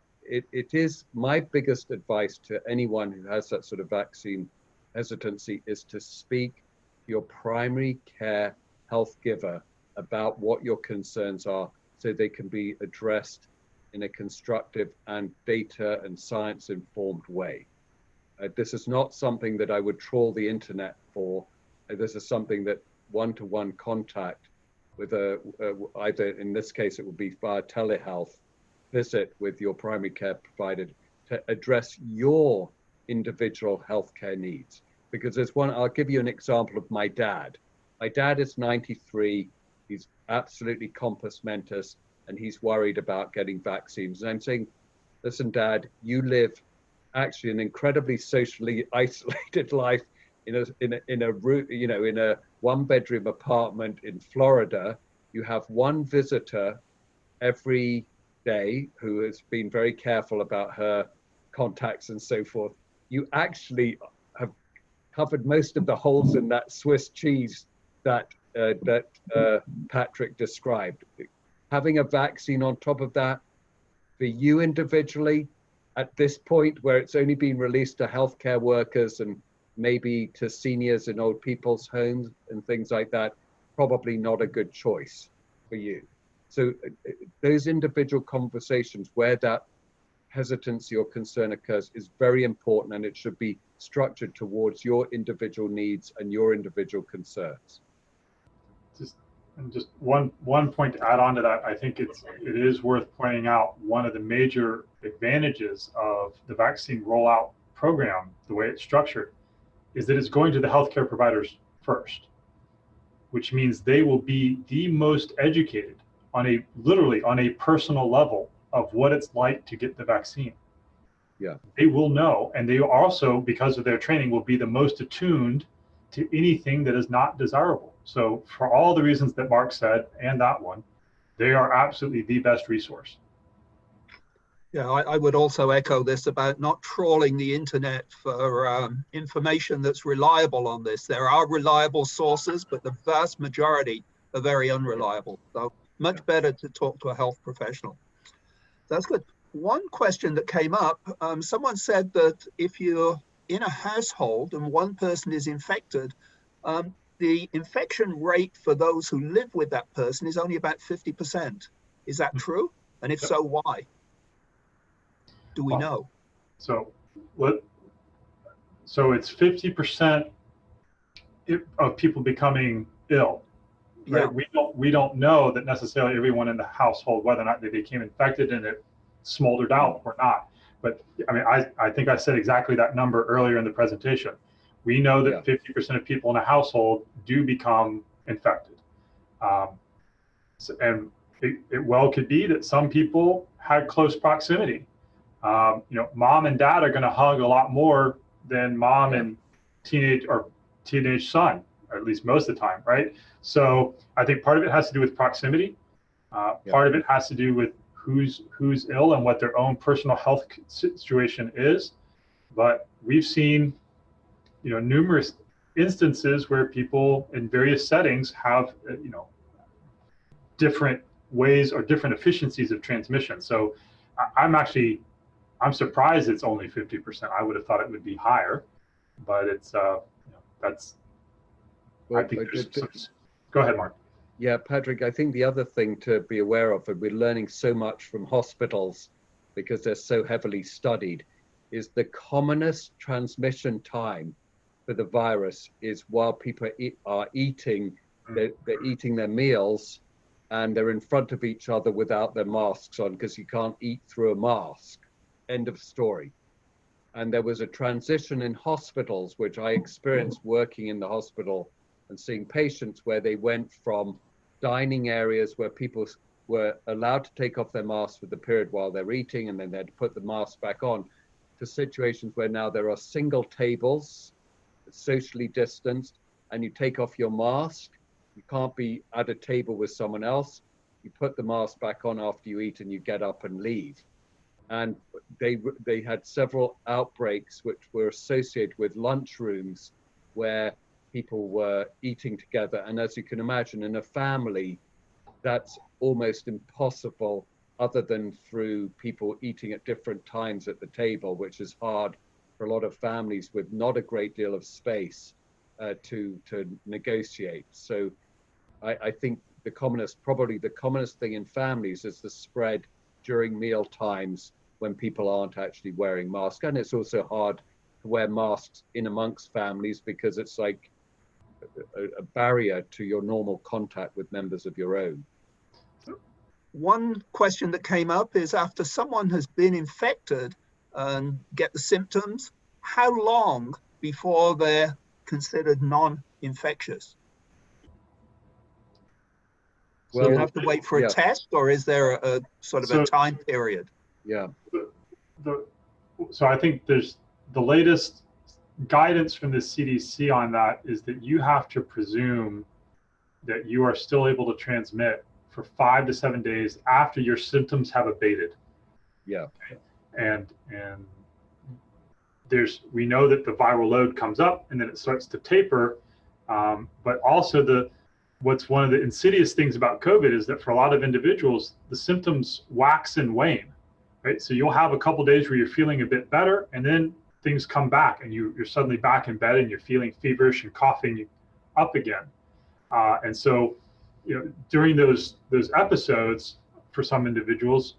is my biggest advice to anyone who has that sort of vaccine hesitancy is to speak to your primary care health giver about what your concerns are so they can be addressed in a constructive and data and science informed way. This is not something that I would trawl the internet for. This is something that one-to-one contact with either in this case it would be via telehealth visit with your primary care provider to address your individual healthcare needs. Because there's one, I'll give you an example of my dad. My dad is 93, he's absolutely compos mentis, and he's worried about getting vaccines. And I'm saying, listen, Dad, you live actually an incredibly socially isolated life in a one-bedroom apartment in Florida. You have one visitor every day who has been very careful about her contacts and so forth. You actually have covered most of the holes in that Swiss cheese that Patrick described. Having a vaccine on top of that, for you individually, at this point where it's only been released to healthcare workers and maybe to seniors in old people's homes and things like that, probably not a good choice for you. So those individual conversations where that hesitancy or concern occurs is very important, and it should be structured towards your individual needs and your individual concerns. Just one point to add on to that, I think it is worth pointing out one of the major advantages of the vaccine rollout program, the way it's structured, is that it's going to the healthcare providers first, which means they will be the most educated literally on a personal level of what it's like to get the vaccine. Yeah. They will know, and they also, because of their training, will be the most attuned to anything that is not desirable. So for all the reasons that Mark said, and that one, they are absolutely the best resource. Yeah, I would also echo this about not trawling the internet for information that's reliable on this. There are reliable sources, but the vast majority are very unreliable. So much better to talk to a health professional. That's good. One question that came up, someone said that if you're in a household and one person is infected, the infection rate for those who live with that person is only about 50%. Is that true? And if so, why? Do we know? So it's 50% of people becoming ill. Right? Yeah. We don't know that necessarily everyone in the household, whether or not they became infected and it smoldered out or not. But I mean, I think I said exactly that number earlier in the presentation. We know that 50% of people in a household do become infected. And it well could be that some people had close proximity. Mom and dad are going to hug a lot more than mom and teenage son, or at least most of the time, right? So I think part of it has to do with proximity. Part of it has to do with who's ill and what their own personal health situation is. But we've seen, numerous instances where people in various settings have, different ways or different efficiencies of transmission. So I'm surprised it's only 50%. I would have thought it would be higher, but it's that's. Well, I think go ahead, Mark. Yeah, Patrick, I think the other thing to be aware of, and we're learning so much from hospitals because they're so heavily studied, is the commonest transmission time for the virus is while people are eating, they're eating their meals and they're in front of each other without their masks on, because you can't eat through a mask. End of story. And there was a transition in hospitals, which I experienced working in the hospital and seeing patients, where they went from dining areas where people were allowed to take off their masks for the period while they're eating, and then they had to put the mask back on, to situations where now there are single tables, socially distanced, and you take off your mask. You can't be at a table with someone else. You put the mask back on after you eat and you get up and leave. and they had several outbreaks which were associated with lunchrooms where people were eating together. And as you can imagine, in a family, that's almost impossible other than through people eating at different times at the table, which is hard for a lot of families with not a great deal of space to negotiate. So I think probably the commonest thing in families is the spread during meal times when people aren't actually wearing masks. And it's also hard to wear masks in amongst families because it's like a barrier to your normal contact with members of your own. One question that came up is, after someone has been infected and get the symptoms, how long before they're considered non-infectious? Well, Do you have to wait for a test, or is there a sort of a time period? Yeah. So I think there's the latest guidance from the CDC on that is that you have to presume that you are still able to transmit for 5 to 7 days after your symptoms have abated. Yeah. And we know that the viral load comes up and then it starts to taper. But also what's one of the insidious things about COVID is that for a lot of individuals, the symptoms wax and wane, right? So you'll have a couple days where you're feeling a bit better, and then things come back and you're suddenly back in bed and you're feeling feverish and coughing up again. And so, during those episodes, for some individuals,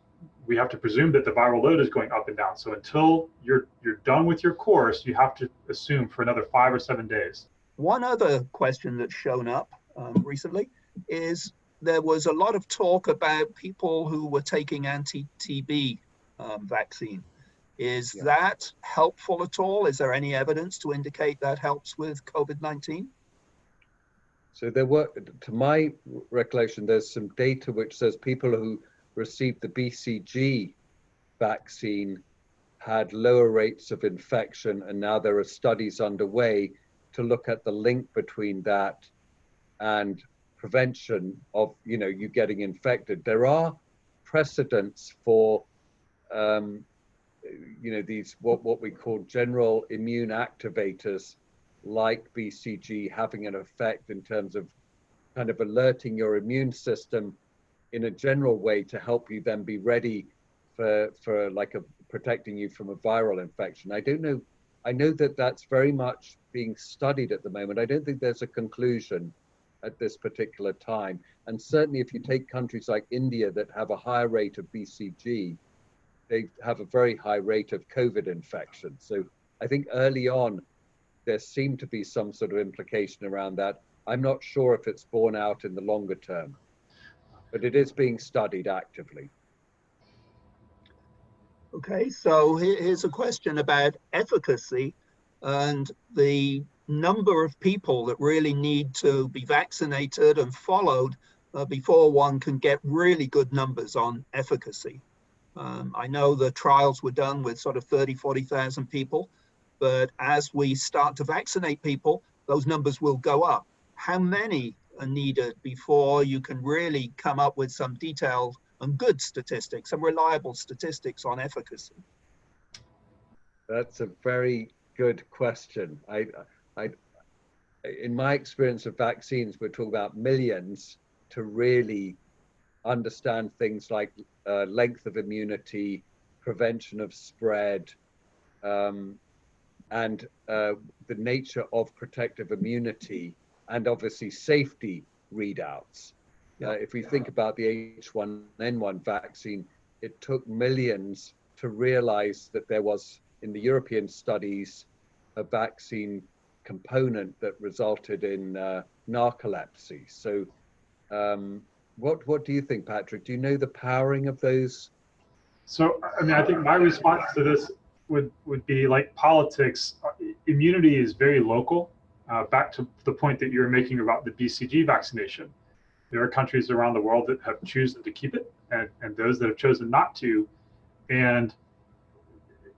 we have to presume that the viral load is going up and down. So until you're done with your course, you have to assume for another 5 or 7 days. One other question that's shown up recently is there was a lot of talk about people who were taking anti-TB vaccine. Is that helpful at all? Is there any evidence to indicate that helps with COVID-19? So there were, to my recollection, there's some data which says people who received the BCG vaccine had lower rates of infection, and now there are studies underway to look at the link between that and prevention of you getting infected. There are precedents for these what we call general immune activators like BCG having an effect in terms of kind of alerting your immune system in a general way to help you then be ready for protecting you from a viral infection. I know that that's very much being studied at the moment. I don't think there's a conclusion at this particular time. And certainly if you take countries like India that have a higher rate of BCG, they have a very high rate of COVID infection. So I think early on, there seemed to be some sort of implication around that. I'm not sure if it's borne out in the longer term, but it is being studied actively. Okay, so here's a question about efficacy and the number of people that really need to be vaccinated and followed before one can get really good numbers on efficacy. I know the trials were done with sort of 30, 40,000 people, but as we start to vaccinate people, those numbers will go up. How many are needed before you can really come up with some detailed and good statistics, some reliable statistics on efficacy? That's a very good question. In my experience of vaccines, we're talking about millions to really understand things like length of immunity, prevention of spread, and the nature of protective immunity, and obviously safety readouts. If we think about the H1N1 vaccine, it took millions to realize that there was, in the European studies, a vaccine component that resulted in narcolepsy. So what do you think, Patrick? Do you know the powering of those? So, I think my response to this would be like politics. Immunity is very local. Back to the point that you were making about the BCG vaccination. There are countries around the world that have chosen to keep it, and those that have chosen not to. And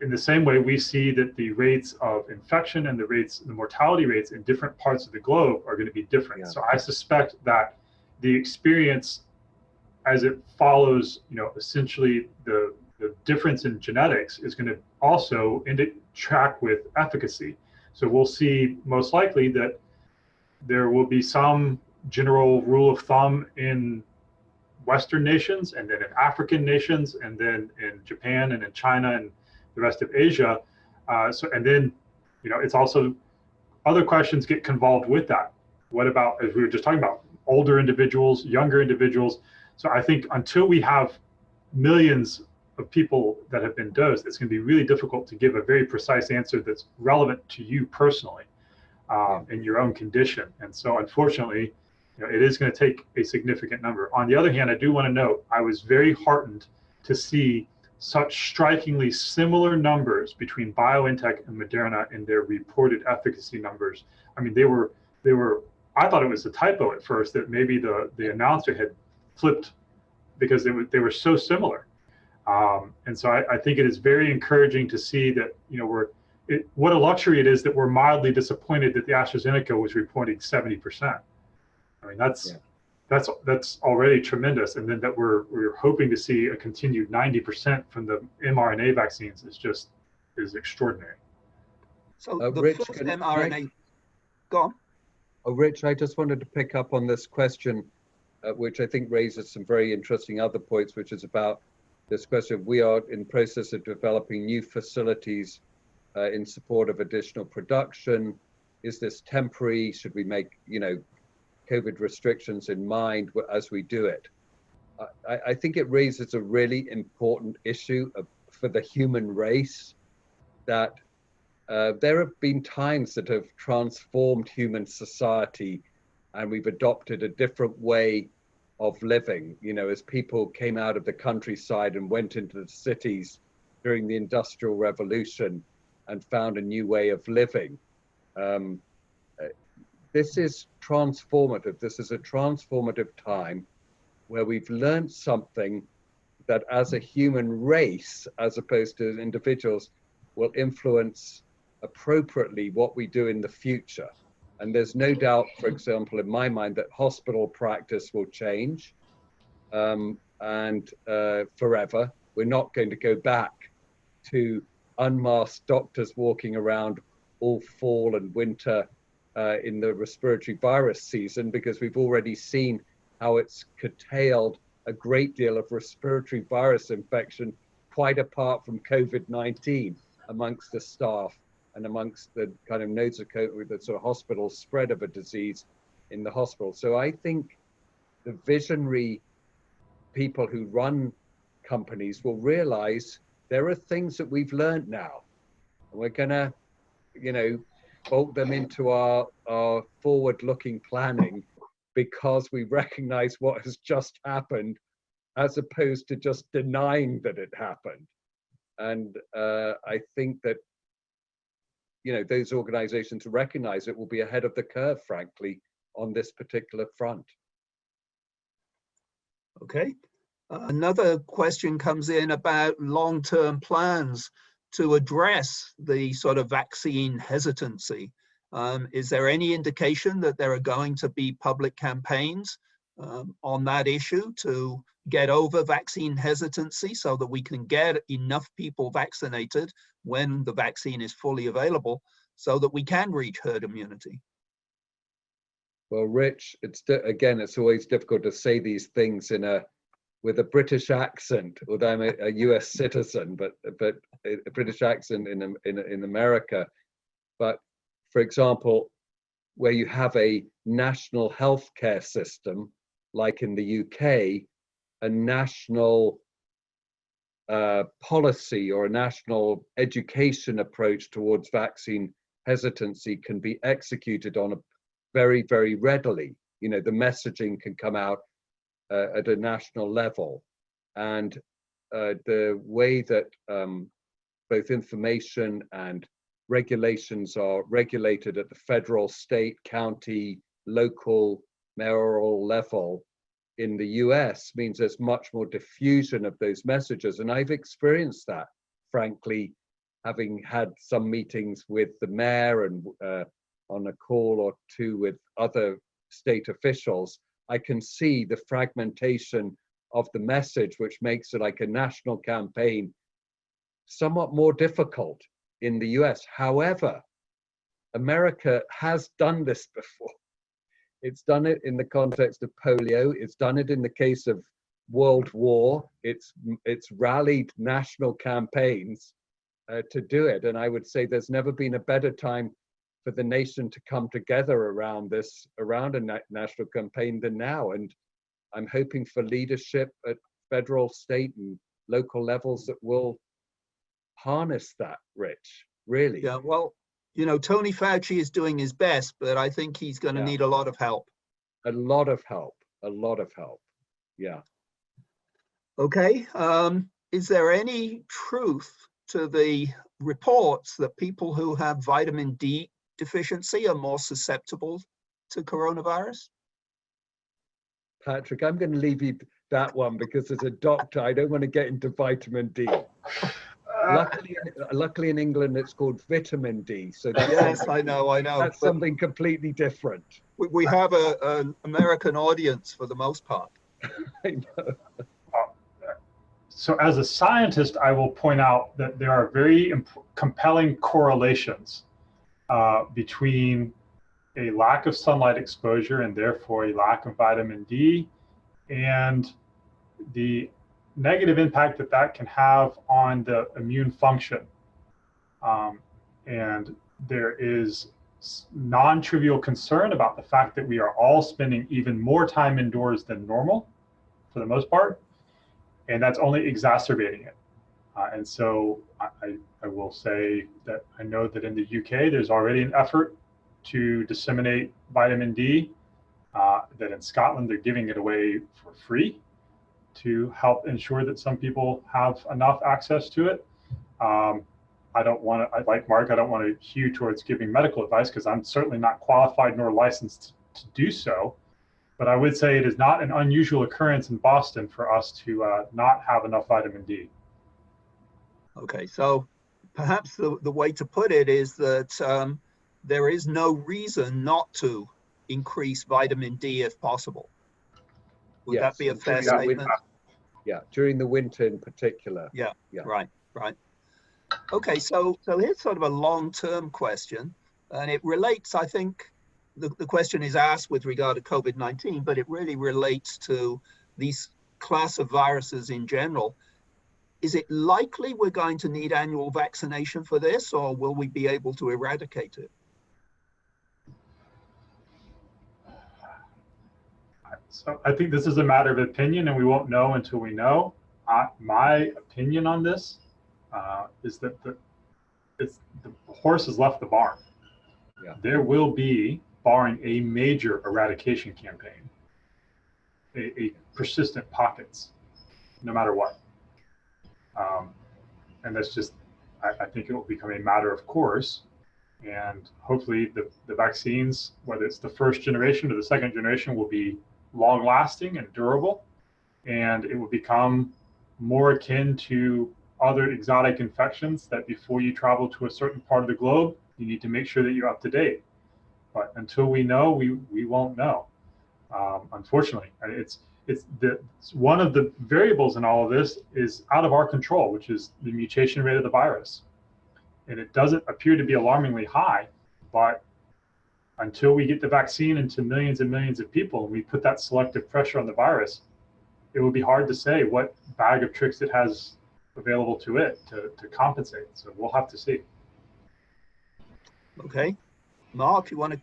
in the same way, we see that the rates of infection and the mortality rates in different parts of the globe are going to be different. Yeah. So I suspect that the experience, as it follows, essentially the the difference in genetics is going to also track with efficacy. So we'll see most likely that there will be some general rule of thumb in Western nations, and then in African nations, and then in Japan and in China and the rest of Asia. And then, it's also other questions get involved with that. What about, as we were just talking about, older individuals, younger individuals? So I think until we have millions of people that have been dosed, it's going to be really difficult to give a very precise answer that's relevant to you personally in your own condition. And so unfortunately, it is going to take a significant number. On the other hand, I do want to note, I was very heartened to see such strikingly similar numbers between BioNTech and Moderna in their reported efficacy numbers. I mean, they were, I thought it was a typo at first, that maybe the announcer had flipped because they were so similar. And so I think it is very encouraging to see that, what a luxury it is that we're mildly disappointed that the AstraZeneca was reporting 70%. I mean, that's already tremendous, and then that we're hoping to see a continued 90% from the mRNA vaccines is extraordinary. So the Rich, first mRNA, go on. Oh, Rich, I just wanted to pick up on this question, which I think raises some very interesting other points, which is about this question. We are in process of developing new facilities in support of additional production. Is this temporary? Should we make, COVID restrictions in mind as we do it? I think it raises a really important issue for the human race, that there have been times that have transformed human society, and we've adopted a different way of living, as people came out of the countryside and went into the cities during the Industrial Revolution and found a new way of living. This is transformative. This is a transformative time where we've learned something that as a human race, as opposed to individuals, will influence appropriately what we do in the future. And there's no doubt, for example, in my mind, that hospital practice will change and forever. We're not going to go back to unmasked doctors walking around all fall and winter in the respiratory virus season, because we've already seen how it's curtailed a great deal of respiratory virus infection, quite apart from COVID-19, amongst the staff and amongst the kind of nodes of COVID, the sort of hospital spread of a disease in the hospital. So I think the visionary people who run companies will realize there are things that we've learned now. And we're gonna, bolt them into our forward-looking planning, because we recognize what has just happened, as opposed to just denying that it happened. And I think that, those organizations who recognize it will be ahead of the curve, frankly, on this particular front. Okay. Another question comes in about long-term plans to address the sort of vaccine hesitancy. Is there any indication that there are going to be public campaigns on that issue to get over vaccine hesitancy, so that we can get enough people vaccinated when the vaccine is fully available, so that we can reach herd immunity? Well, Rich, it's always difficult to say these things with a British accent, although I'm a US citizen, but a British accent in America. But for example, where you have a national healthcare system, like in the UK, a national policy or a national education approach towards vaccine hesitancy can be executed on a very, very readily. The messaging can come out at a national level, and the way that both information and regulations are regulated at the federal, state, county, local, mayoral level in the US means there's much more diffusion of those messages. And I've experienced that, frankly, having had some meetings with the mayor and on a call or two with other state officials. I can see the fragmentation of the message, which makes it like a national campaign, somewhat more difficult in the US. However, America has done this before. It's done it in the context of polio. It's done it in the case of World War. It's rallied national campaigns to do it. And I would say there's never been a better time for the nation to come together around this, around a national campaign than now. And I'm hoping for leadership at federal, state, and local levels that will harness that, Rich, really. Yeah, well, you know, Tony Fauci is doing his best, but I think he's going to need a lot of help. A lot of help, a lot of help. Yeah. Okay. Is there any truth to the reports that people who have vitamin D deficiency are more susceptible to coronavirus? Patrick, I'm going to leave you that one because as a doctor, I don't want to get into vitamin D. Luckily in England, it's called vitamin D. So that's yes, I know. That's something completely different. We have an American audience for the most part. I know. So as a scientist, I will point out that there are very compelling correlations between a lack of sunlight exposure and therefore a lack of vitamin D and the negative impact that that can have on the immune function. And there is non-trivial concern about the fact that we are all spending even more time indoors than normal for the most part, and that's only exacerbating it. And so I will say that I know that in the UK, there's already an effort to disseminate vitamin D, that in Scotland, they're giving it away for free to help ensure that some people have enough access to it. I don't want to, like Mark, I don't want to hew towards giving medical advice because I'm certainly not qualified nor licensed to do so. But I would say it is not an unusual occurrence in Boston for us to not have enough vitamin D. Okay, so perhaps the way to put it is that there is no reason not to increase vitamin D if possible. Would that be a fair statement? Yeah, during the winter in particular. Yeah. Right. Okay, so here's sort of a long-term question, and it relates, I think, the question is asked with regard to COVID-19, but it really relates to these class of viruses in general. Is it likely we're going to need annual vaccination for this, or will we be able to eradicate it? So I think this is a matter of opinion, and we won't know until we know. My opinion on this is that the horse has left the barn. Yeah. There will be, barring a major eradication campaign, a persistent pockets, no matter what. And that's just, I think it will become a matter of course. And hopefully the vaccines, whether it's the first generation or the second generation, will be long lasting and durable. And it will become more akin to other exotic infections that before you travel to a certain part of the globe, you need to make sure that you're up to date. But until we know, we won't know. Unfortunately, it's one of the variables in all of this is out of our control, which is the mutation rate of the virus. And it doesn't appear to be alarmingly high, but until we get the vaccine into millions and millions of people and we put that selective pressure on the virus, it will be hard to say what bag of tricks it has available to it to compensate. So we'll have to see. Okay. Mark, you want to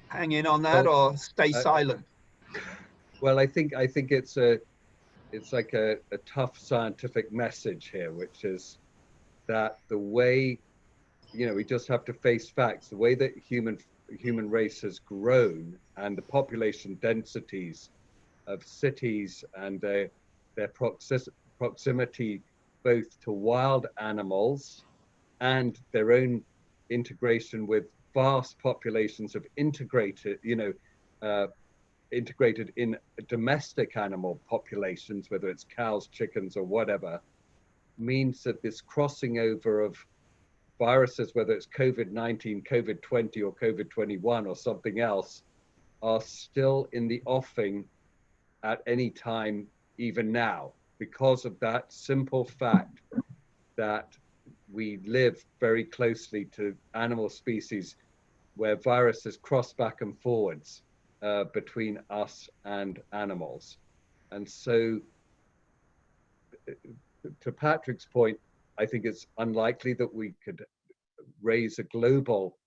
hang in on that or stay silent? Well, I think it's like a tough scientific message here, which is that the way, we just have to face facts. The way that human race has grown and the population densities of cities and their proximity both to wild animals and their own integration with vast populations of integrated in domestic animal populations, whether it's cows, chickens, or whatever, means that this crossing over of viruses, whether it's COVID-19, COVID-20, or COVID-21 or something else, are still in the offing at any time, even now, because of that simple fact that we live very closely to animal species where viruses cross back and forwards between us and animals. And so, to Patrick's point, I think it's unlikely that we could raise a global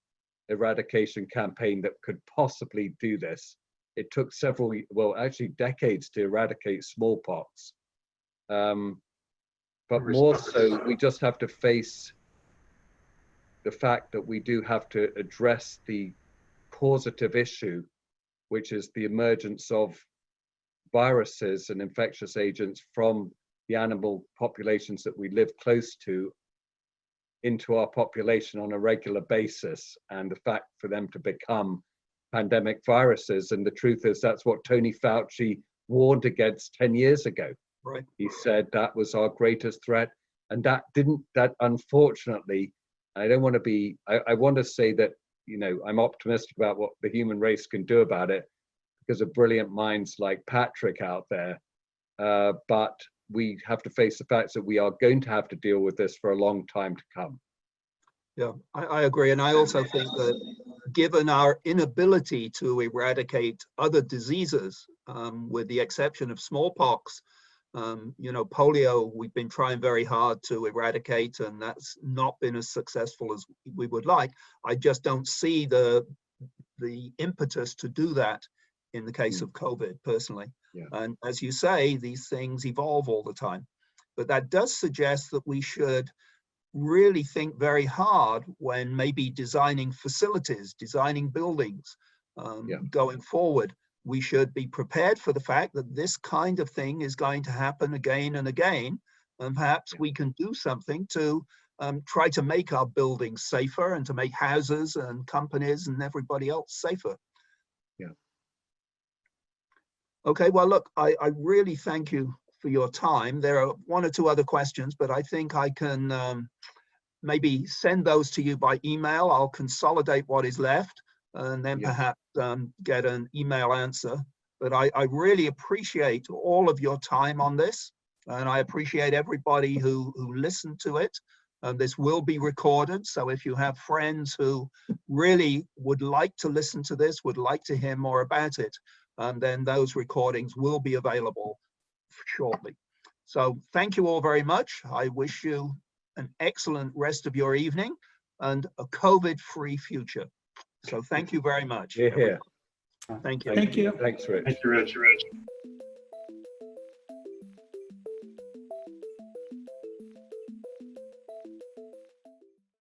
eradication campaign that could possibly do this. It took several, well, actually decades to eradicate smallpox. But more so, we just have to face the fact that we do have to address the causative issue, which is the emergence of viruses and infectious agents from the animal populations that we live close to into our population on a regular basis, and the fact for them to become pandemic viruses. And the truth is, that's what Tony Fauci warned against 10 years ago. Right. He said that was our greatest threat. And that unfortunately, I don't want to be, I want to say that, you know, I'm optimistic about what the human race can do about it because of brilliant minds like Patrick out there. But we have to face the fact that we are going to have to deal with this for a long time to come. Yeah, I agree. And I also think that given our inability to eradicate other diseases, with the exception of smallpox, you know, polio, we've been trying very hard to eradicate, and that's not been as successful as we would like. I just don't see the impetus to do that in the case of COVID, personally. Yeah. And as you say, these things evolve all the time. But that does suggest that we should really think very hard when maybe designing facilities, designing buildings, going forward. We should be prepared for the fact that this kind of thing is going to happen again and again. And perhaps we can do something to try to make our buildings safer and to make houses and companies and everybody else safer. Yeah. Okay, well, look, I really thank you for your time. There are one or two other questions, but I think I can maybe send those to you by email. I'll consolidate what is left and then perhaps get an email answer. But I really appreciate all of your time on this, and I appreciate everybody who listened to it. This will be recorded, so if you have friends who really would like to listen to this, would like to hear more about it, then those recordings will be available shortly. So thank you all very much. I wish you an excellent rest of your evening and a COVID-free future. So thank you very much. You're here. Thank you. Thank you. Thanks, Rich. Thank you, Rich.